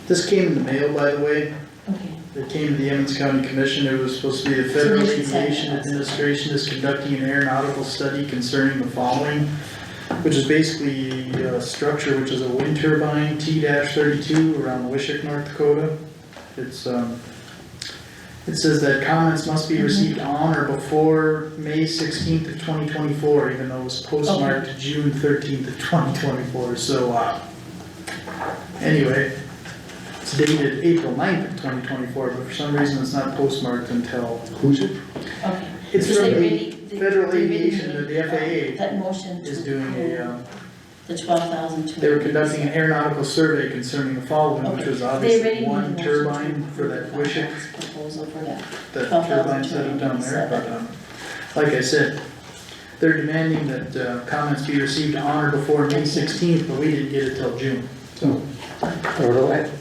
This came in the mail, by the way. Okay. It came to the Emmons County Commission. It was supposed to be the Federal So they did send Aviation it. Administration is conducting an aeronautical study concerning the following, which is basically a structure which is a wind turbine, T-32 around Wishick, North Dakota. It's, it says that comments must be received on or before May 16th of 2024, even though it was postmarked June 13th of 2024, so, anyway. It's dated April 9th of 2024, but for some reason it's not postmarked until. Who's it? Okay. It's So from they the really- Federal they really Aviation, need, the FAA That motion. is to- doing a The 12,200. They were conducting an aeronautical survey concerning the following, which was They obviously already one made a motion turbine to for that approve Wishick, Proposal for that. that turbine setup down there, but, like I said, they're demanding that, comments be received on or before May 16th, but we didn't get it till June. So,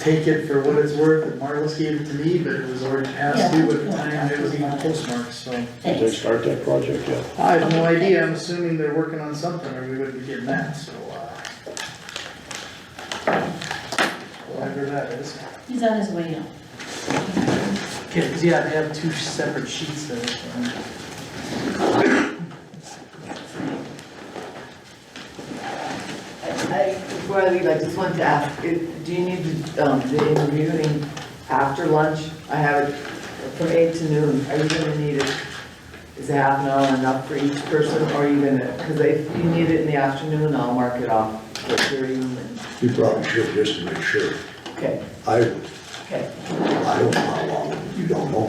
take it for what it's worth, that Marlis gave it to me, but it was already past due at the time it was even postmarked, so. Did they start that project yet? I have no idea, I'm assuming they're working on something, or we wouldn't be getting that, so, whatever that is. He's on his way out. Okay, 'cause yeah, they have two separate sheets there, so. Before I leave, I just wanted to ask, do you need the interviewing after lunch? I have it from 8 to noon, are you gonna need it? Is a half an hour enough for each person, or are you gonna, because if you need it in the afternoon, I'll mark it off for hearing and, You probably should, just to make sure. okay, I would. okay. I don't know how long, you don't know.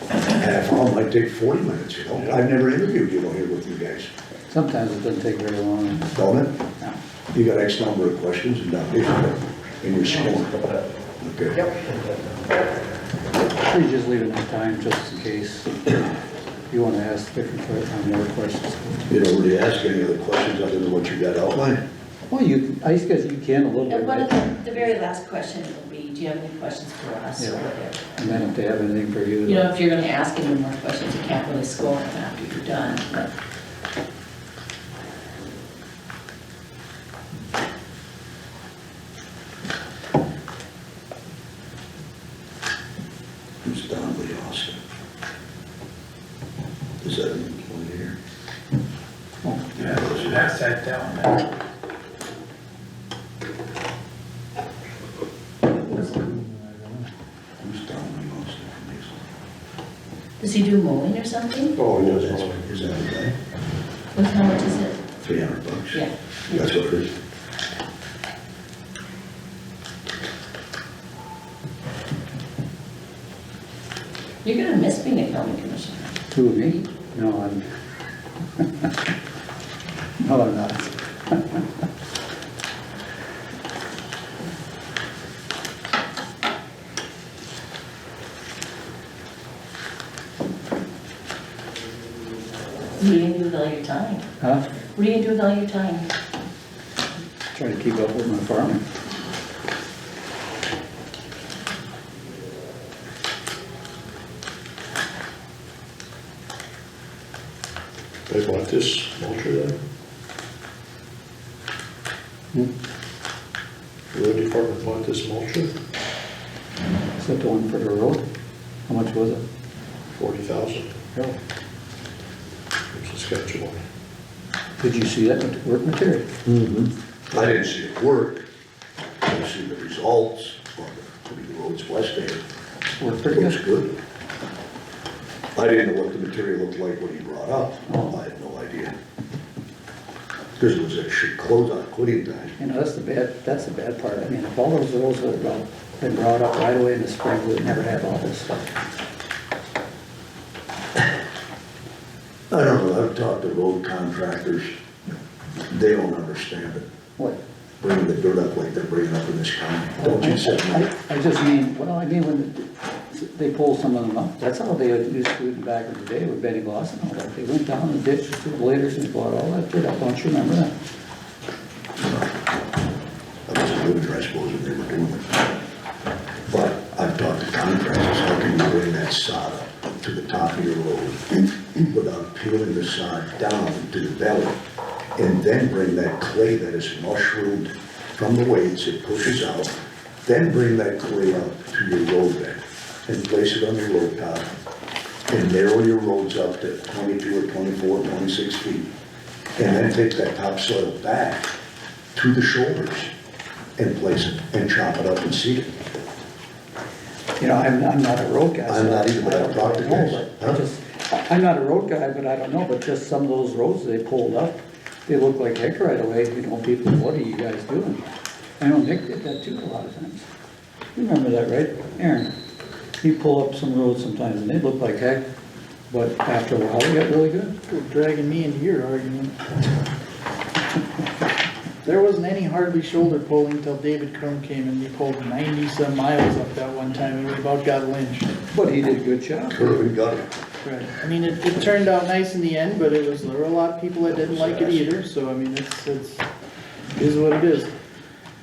Half hour might take 40 minutes, you know? I've never interviewed, you know, here with you guys. Sometimes it doesn't take very long. Don't it? No. You got X number of questions and now in your score. Okay. Yep. You just leave enough time just in case you want to ask different, more questions. You don't really ask any other questions other than what you got outlined? Well, I guess you can a little bit. And one of the very last question will be, do you have any questions for us or Yeah. whatever? And then if they have anything for you. You know, if you're gonna ask any more questions, you can't really score them after you're done, but. Who's Donnelly Austin? Is that an employee here? Oh, yeah, That's that down there. Who's Donnelly Austin from Hazel? Does he do mowing or something? Oh, Oh, yes, that's, is that the guy? How much is it? $300. Yeah. That's what it is. You're gonna miss being a county commissioner. Who, me? No, I'm, no, I'm not. What are you gonna do with all your time? Huh? What are you gonna do with all your time? Try to keep up with my farming. They bought this mulcher then? The road department bought this mulcher, Is that the one for the road? How much was it? 40,000. Oh. It's a schedule. Did you see that work material? Mm-hmm. I didn't see it work. I didn't see the results on the roads west end. Worked pretty Looks good. good. I didn't know what the material looked like when he brought up. Oh. I had no idea. Because it was a shit close on quitting time. You know, that's the bad part. I mean, if all those roads would have been brought up right away in the spring, we'd never have all this stuff. I don't know, I've talked to road contractors. They don't understand it. What? Bringing the dirt up like they're bringing up in this county. Don't you say no? I just mean, well, I mean, when they pull some of them up, that's how they used to do it back in the day with Benny Gloss and all that. They went down the ditch to the bladers and brought all that dirt up. Don't you remember that? I was a loser, I suppose, when they were doing it. But I've talked to contractors, how can you bring that sod up to the top of your road without peeling the sod down to the belly? And then bring that clay that is mushroomed from the weights, it pushes out, then bring that clay up to your road bed and place it on your road top and narrow your roads up to 22 or 24, 26 feet. And then take that topsoil back to the shoulders and place it and chop it up and seed it. You know, I'm not a road guy. so I'm not either, but I I've don't talked to know, guys. but I'm not a road guy, but I don't know, but just some of those roads they pulled up, they look like heck right away, you know, people, what are you guys doing? I know Nick did that too a lot of times. You remember that, right, Aaron? You pull up some roads sometimes and they look like heck, but after a while they got really good. You're dragging me into your argument. There wasn't any hardly shoulder pulling until David Crum came and he pulled 90-some miles up that one time and we about got lynched. But he did a good job. Curve and gutter. Right. I mean, it turned out nice in the end, but there were a lot of people that didn't like it either, so I mean, it is what it is.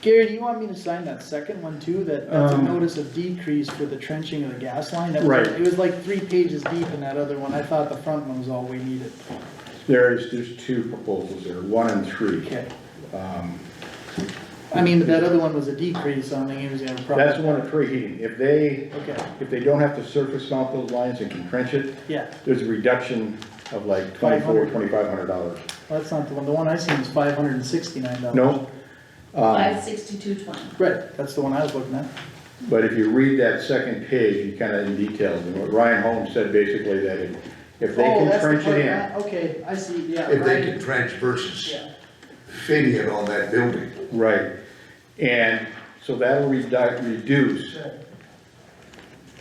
Gary, do you want me to sign that second one too? That's a notice of decrease for the trenching of the gas line? That was- Right. It was like 3 pages deep in that other one. I thought the front one was all we needed. There's 2 proposals there, 1 and 3. Okay. I mean, but that other one was a decrease, I don't think he was gonna have a problem. That's the one of preheating. If they Okay, don't have to surface mount those lines and can trench it, yeah, there's a reduction of like $2,500. well, that's not the one. The one I seen was $569. No? 562.20. Right, that's the one I was looking at. But if you read that second page, you kinda in details, and what Ryan Holmes said basically that if they Oh, can that's the trench part it in. that- Okay, I see, yeah. If they right. can trench versus Yeah. fitting it on that building. Right, and so that'll reduce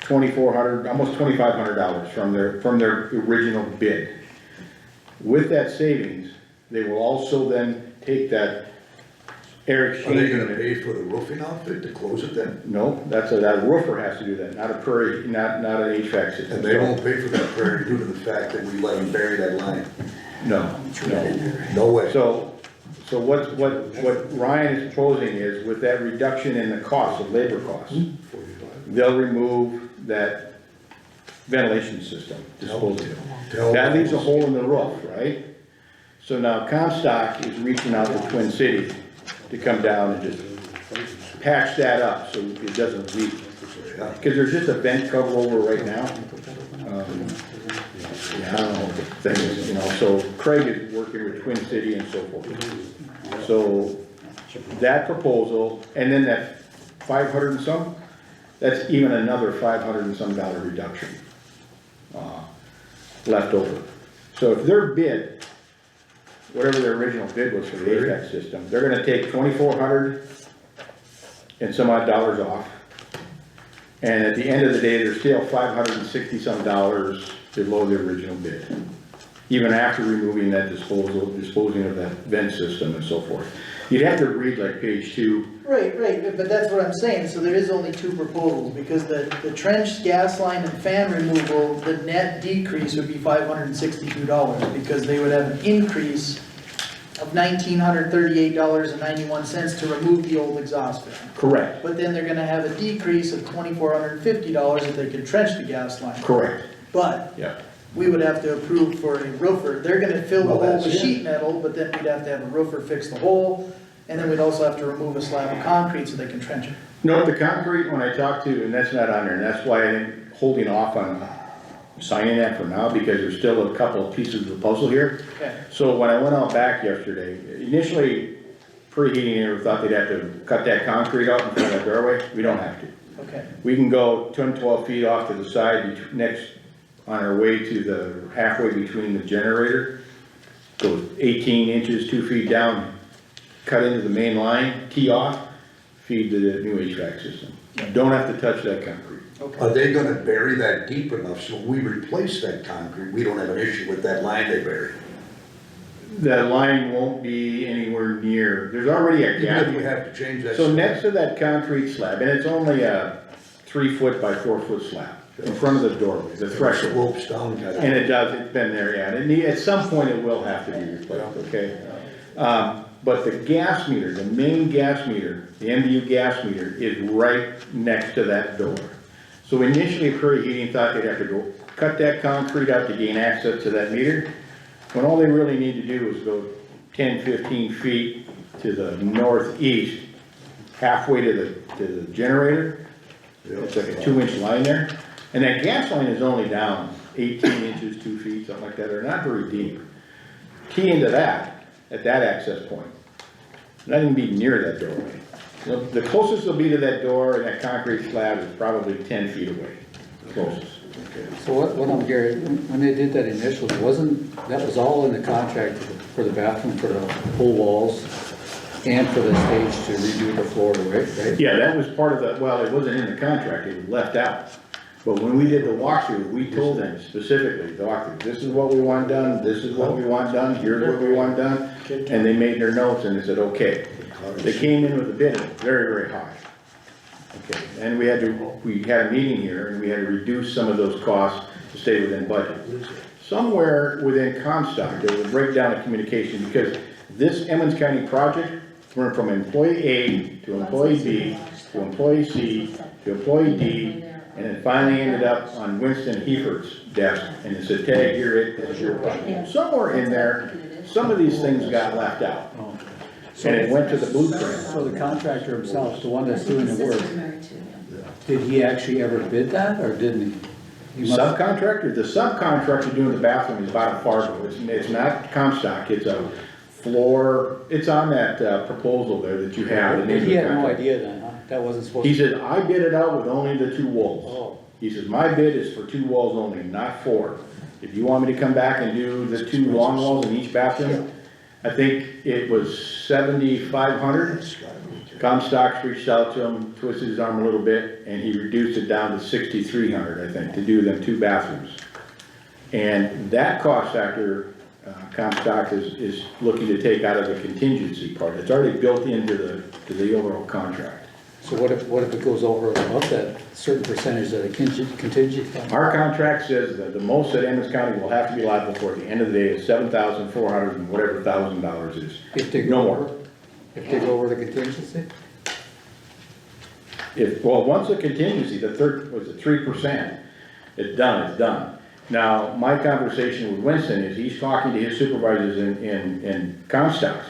$2,400, almost $2,500 from their original bid. With that savings, they will also then take that air Are they exchange gonna unit. pay for the roofing outfit to close it then? No, that roofer has to do that, not a prairie, not an HVAC system. And they won't pay for that prairie due to the fact that we let them bury that line? No, no. No way. So what Ryan is proposing is with that reduction in the cost of labor costs, they'll remove that ventilation system disposal. That leaves a hole in the roof, right? So now Comstock is reaching out to Twin Cities to come down and just patch that up so it doesn't leak. Cause there's just a vent cover over right now. Yeah, I don't know what the thing is, you know, so Craig is working with Twin City and so forth. So that proposal, and then that 500 and some, that's even another $500 and some reduction left over. So if their bid, whatever their original bid was for the HVAC system, they're gonna take 2,400 and some odd dollars off. And at the end of the day, they're still $560 some below the original bid. Even after removing that disposing of that vent system and so forth. You'd have to read like page 2. Right, but that's what I'm saying, so there is only 2 proposals, because the trench, gas line, and fan removal, the net decrease would be $562, because they would have an increase of $1,938.91 to remove the old exhaust fan. Correct, But then they're gonna have a decrease of $2,450 if they can trench the gas line. correct, But yeah. we would have to approve for a roofer, they're gonna fill the Well, hole that's with it. sheet metal, but then we'd have to have a roofer fix the hole, and then we'd also have to remove a slab of concrete so they can trench it. No, the concrete, when I talked to, and that's not on there, and that's why I'm holding off on signing that for now, because there's still a couple of pieces of the puzzle here. Okay. So when I went out back yesterday, initially, preheating here, thought they'd have to cut that concrete out in front of the doorway, we don't have to. Okay, We can go 10, 12 feet off to the side, next, on our way to the, halfway between the generator, go 18 inches, 2 feet down, cut into the main line, tee off, feed to the new HVAC system. Don't have to touch that concrete. Are they gonna bury that deep enough so when we replace that concrete, we don't have an issue with that line they buried? That line won't be anywhere near, there's already a Even gap. if we have to change that. So next to that concrete slab, and it's only a 3 foot by 4 foot slab, in front of the doorway, the threshold. Slopes down, kind of. And it does, it's been there, yeah, and at some point it will have to be replaced, okay? But the gas meter, the main gas meter, the MDU gas meter is right next to that door. So initially Prairie Heating thought they'd have to go cut that concrete out to gain access to that meter, when all they really need to do is go 10, 15 feet to the northeast, halfway to the generator. It's like a 2-inch line there, and that gas line is only down 18 inches, 2 feet, something like that, they're not very deep. Key into that, at that access point, not even be near that doorway. The closest they'll be to that door and that concrete slab is probably 10 feet away, closest. So what I'm hearing, when they did that initially, that was all in the contract for the bathroom, for the whole walls, and for the stage to redo the floor, right? Yeah, that was part of the, well, it wasn't in the contract, it was left out. But when we did the walkthrough, we told them specifically, the walkthrough, this is what we want done, this is what we want done, here's what we want done. and they made their notes and they said, okay. They came in with a bid very, very high. Okay, and we had a meeting here and we had to reduce some of those costs to stay within budget. Somewhere within Comstock, there was a breakdown of communication because this Emmons County project went from employee A to employee B to employee C to employee D, and it finally ended up on Winston Heifert's desk, and it said, tag, here it is your project. Somewhere in there, some of these things got left out. And it went to the blueprint. So the contractor himself, the one that's doing the work, Sister's married to him. did he actually ever bid that, or didn't he? He must- Subcontractor, the subcontractor doing the bathroom is out of Fargo, it's not Comstock, it's a floor, it's on that proposal there that you have. the name of He the had no contractor. idea then, huh? That wasn't supposed to. He said, I bid it out with only the 2 walls. Oh. He says, my bid is for 2 walls only, not 4. If you want me to come back and do the 2 long walls in each bathroom, I think it was $7,500. Comstock's reached out to him, twisted his arm a little bit, and he reduced it down to $6,300, I think, to do them 2 bathrooms. And that cost factor, Comstock is looking to take out of the contingency part. It's already built into the overall contract. So what if it goes over above that certain percentage of the contingency fund? Our contract says that the most that Emmons County will have to be liable for at the end of the day is $7,400 and whatever $1,000 is. If they No go more. over, if they go over the contingency? Well, once the contingency, the third, was it 3%, it's done. Now, my conversation with Winston is he's talking to his supervisors in Comstock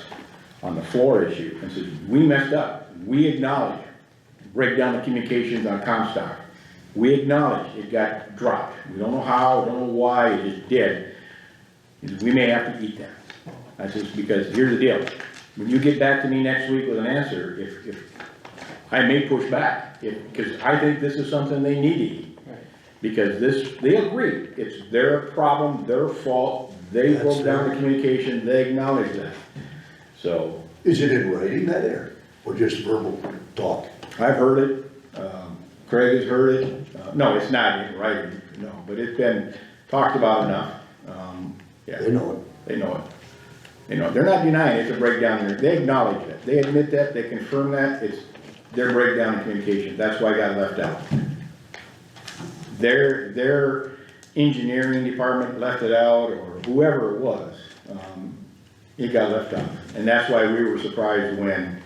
on the floor issue and says, we messed up, we acknowledge, break down the communications on Comstock. We acknowledge it got dropped. We don't know how, don't know why, it just did. He says, we may have to eat that. I says, because here's the deal. When you get back to me next week with an answer, if I may push back, because I think this is something they need to eat. Because they agree, it's their problem, their fault, they broke down the communication, they acknowledge that. So. Is it in writing that there, or just verbal talk? I've heard it, Craig has heard it, no, it's not in writing, no, but it's been talked about enough, yeah. They know it. They know it. They know it. They're not denying it's a breakdown there, they acknowledge that, they admit that, they confirm that, it's their breakdown in communication, that's why it got left out. Their engineering department left it out, or whoever it was, it got left out. And that's why we were surprised when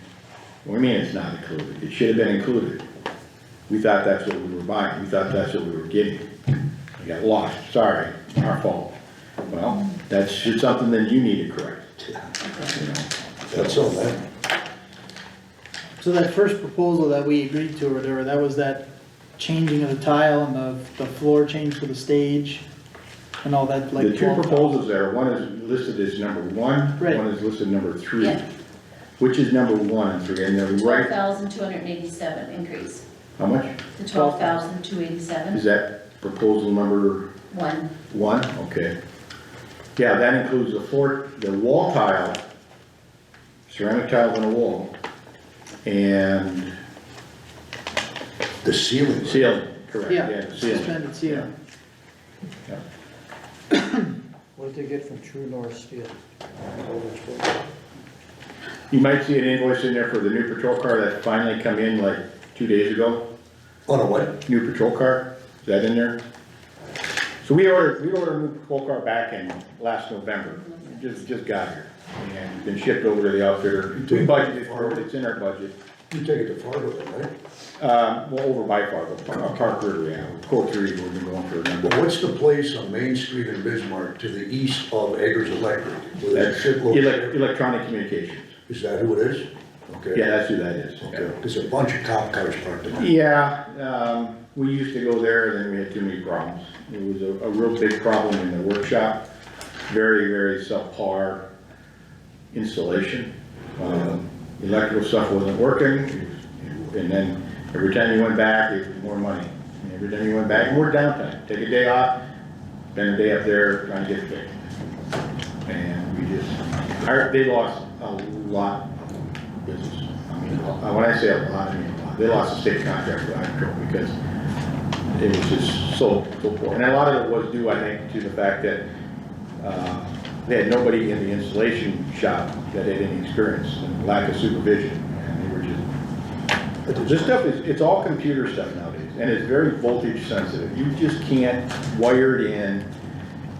we mean it's not included, it should have been included. We thought that's what we were buying, we thought that's what we were getting. We got lost, sorry, our fault. Well, that's something that you need to correct. That's all that. So that first proposal that we agreed to or whatever, that was that changing of the tile and the floor change for the stage and all that, like. The 2 proposals there, one is listed as number 1, Right. one is listed number 3. Yeah. Which is number 1 and 3, and they're right, 12,287 increase. how much? The 12,287, Is that proposal number 1? Okay. Yeah, that includes the floor, the wall tile, ceramic tiles on the wall, and The ceiling. ceiling, correct, Yeah, yeah, ceiling. suspended ceiling. What did they get from True North Steel? You might see an invoice in there for the new patrol car that finally come in like 2 days ago. On a what? New patrol car, is that in there? So we ordered a new patrol car back in last November, it just got here, and it's been shipped over to the outfitter. We budgeted for it, it's in our budget. You take it to Fargo then, right? Well, over by Fargo, Park River, yeah, Court 3, we've been going for a number. But what's the place on Main Street in Bismarck to the east of Eggers Electric? Where there's a That's shitload- electronic communications. Is that who it is? Okay. Yeah, that's who that is. Okay, there's a bunch of cop cars parked in there. Yeah, we used to go there, then we had too many problems. It was a real big problem in the workshop, very, very subpar installation. Electrical stuff wasn't working, and then every time you went back, it was more money. And every time you went back, more downtime. Take a day off, spend a day up there trying to get it fixed. And we just, they lost a lot of business. I mean, when I say a lot, I mean a lot. They lost a state contract with Control because it was just so poor. And a lot of it was due, I think, to the fact that they had nobody in the installation shop that had any experience and lack of supervision, and they were just, this stuff is, it's all computer stuff nowadays, and it's very voltage sensitive, you just can't wire it in,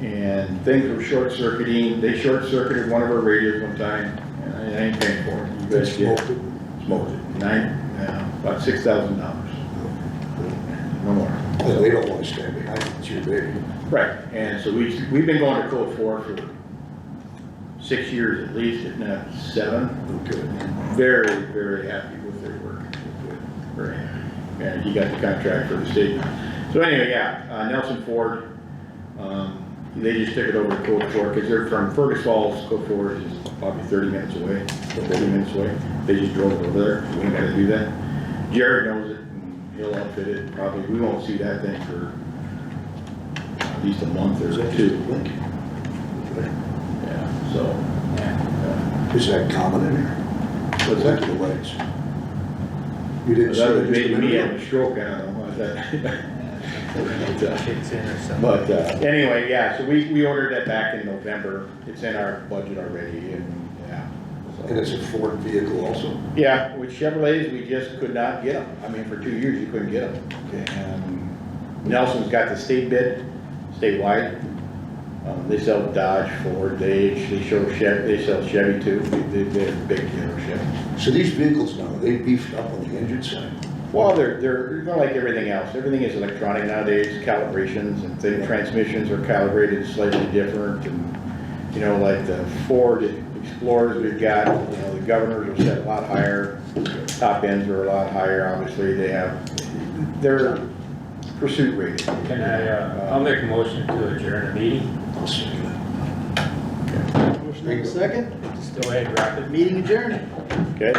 and things were short circuiting, they short circuited one of our radios one time, and I ain't paying for it, you guys get smoked it, about $6,000, no more. Well, they don't wanna stand behind it, it's your baby. Right, and so we've been going to code 4 for 6 years at least, if not 7. Okay. Very, very happy with their work. Very happy. And he got the contract for the state. So anyway, yeah, Nelson Ford, they just took it over to code 4 because they're from Fergus Falls. Code 4 is probably 30 minutes away, 40 minutes away. They just drove over there, so we ain't gotta do that. Jared knows it, and he'll outfit it. Probably, we won't see that thing for at least a month or two. Yeah, so, yeah. Is that common in here? What's that? The lights. You didn't say That that would just a make me minute have ago. a stroke, I don't know. But, anyway, yeah, so we ordered that back in November. It's in our budget already, and, yeah. so. And it's a Ford vehicle also? Yeah, with Chevrolets, we just could not get them. I mean, for 2 years, you couldn't get them. And Nelson's got the state bid, statewide. They sell Dodge, Ford, they sell Chevy too. They're a big dealership. So these vehicles now, are they beefed up on the engine side? Well, they're like everything else. Everything is electronic nowadays, calibrations and things, transmissions are calibrated slightly different. And, you know, like the Ford Explorers we've got, you know, the governors are set a lot higher. Top ends are a lot higher, obviously. They're pursuit rated. Can I'll make a motion to adjourn the meeting. I'll say that. Motion and a second, Just go ahead, drop it. meeting adjourned. Okay?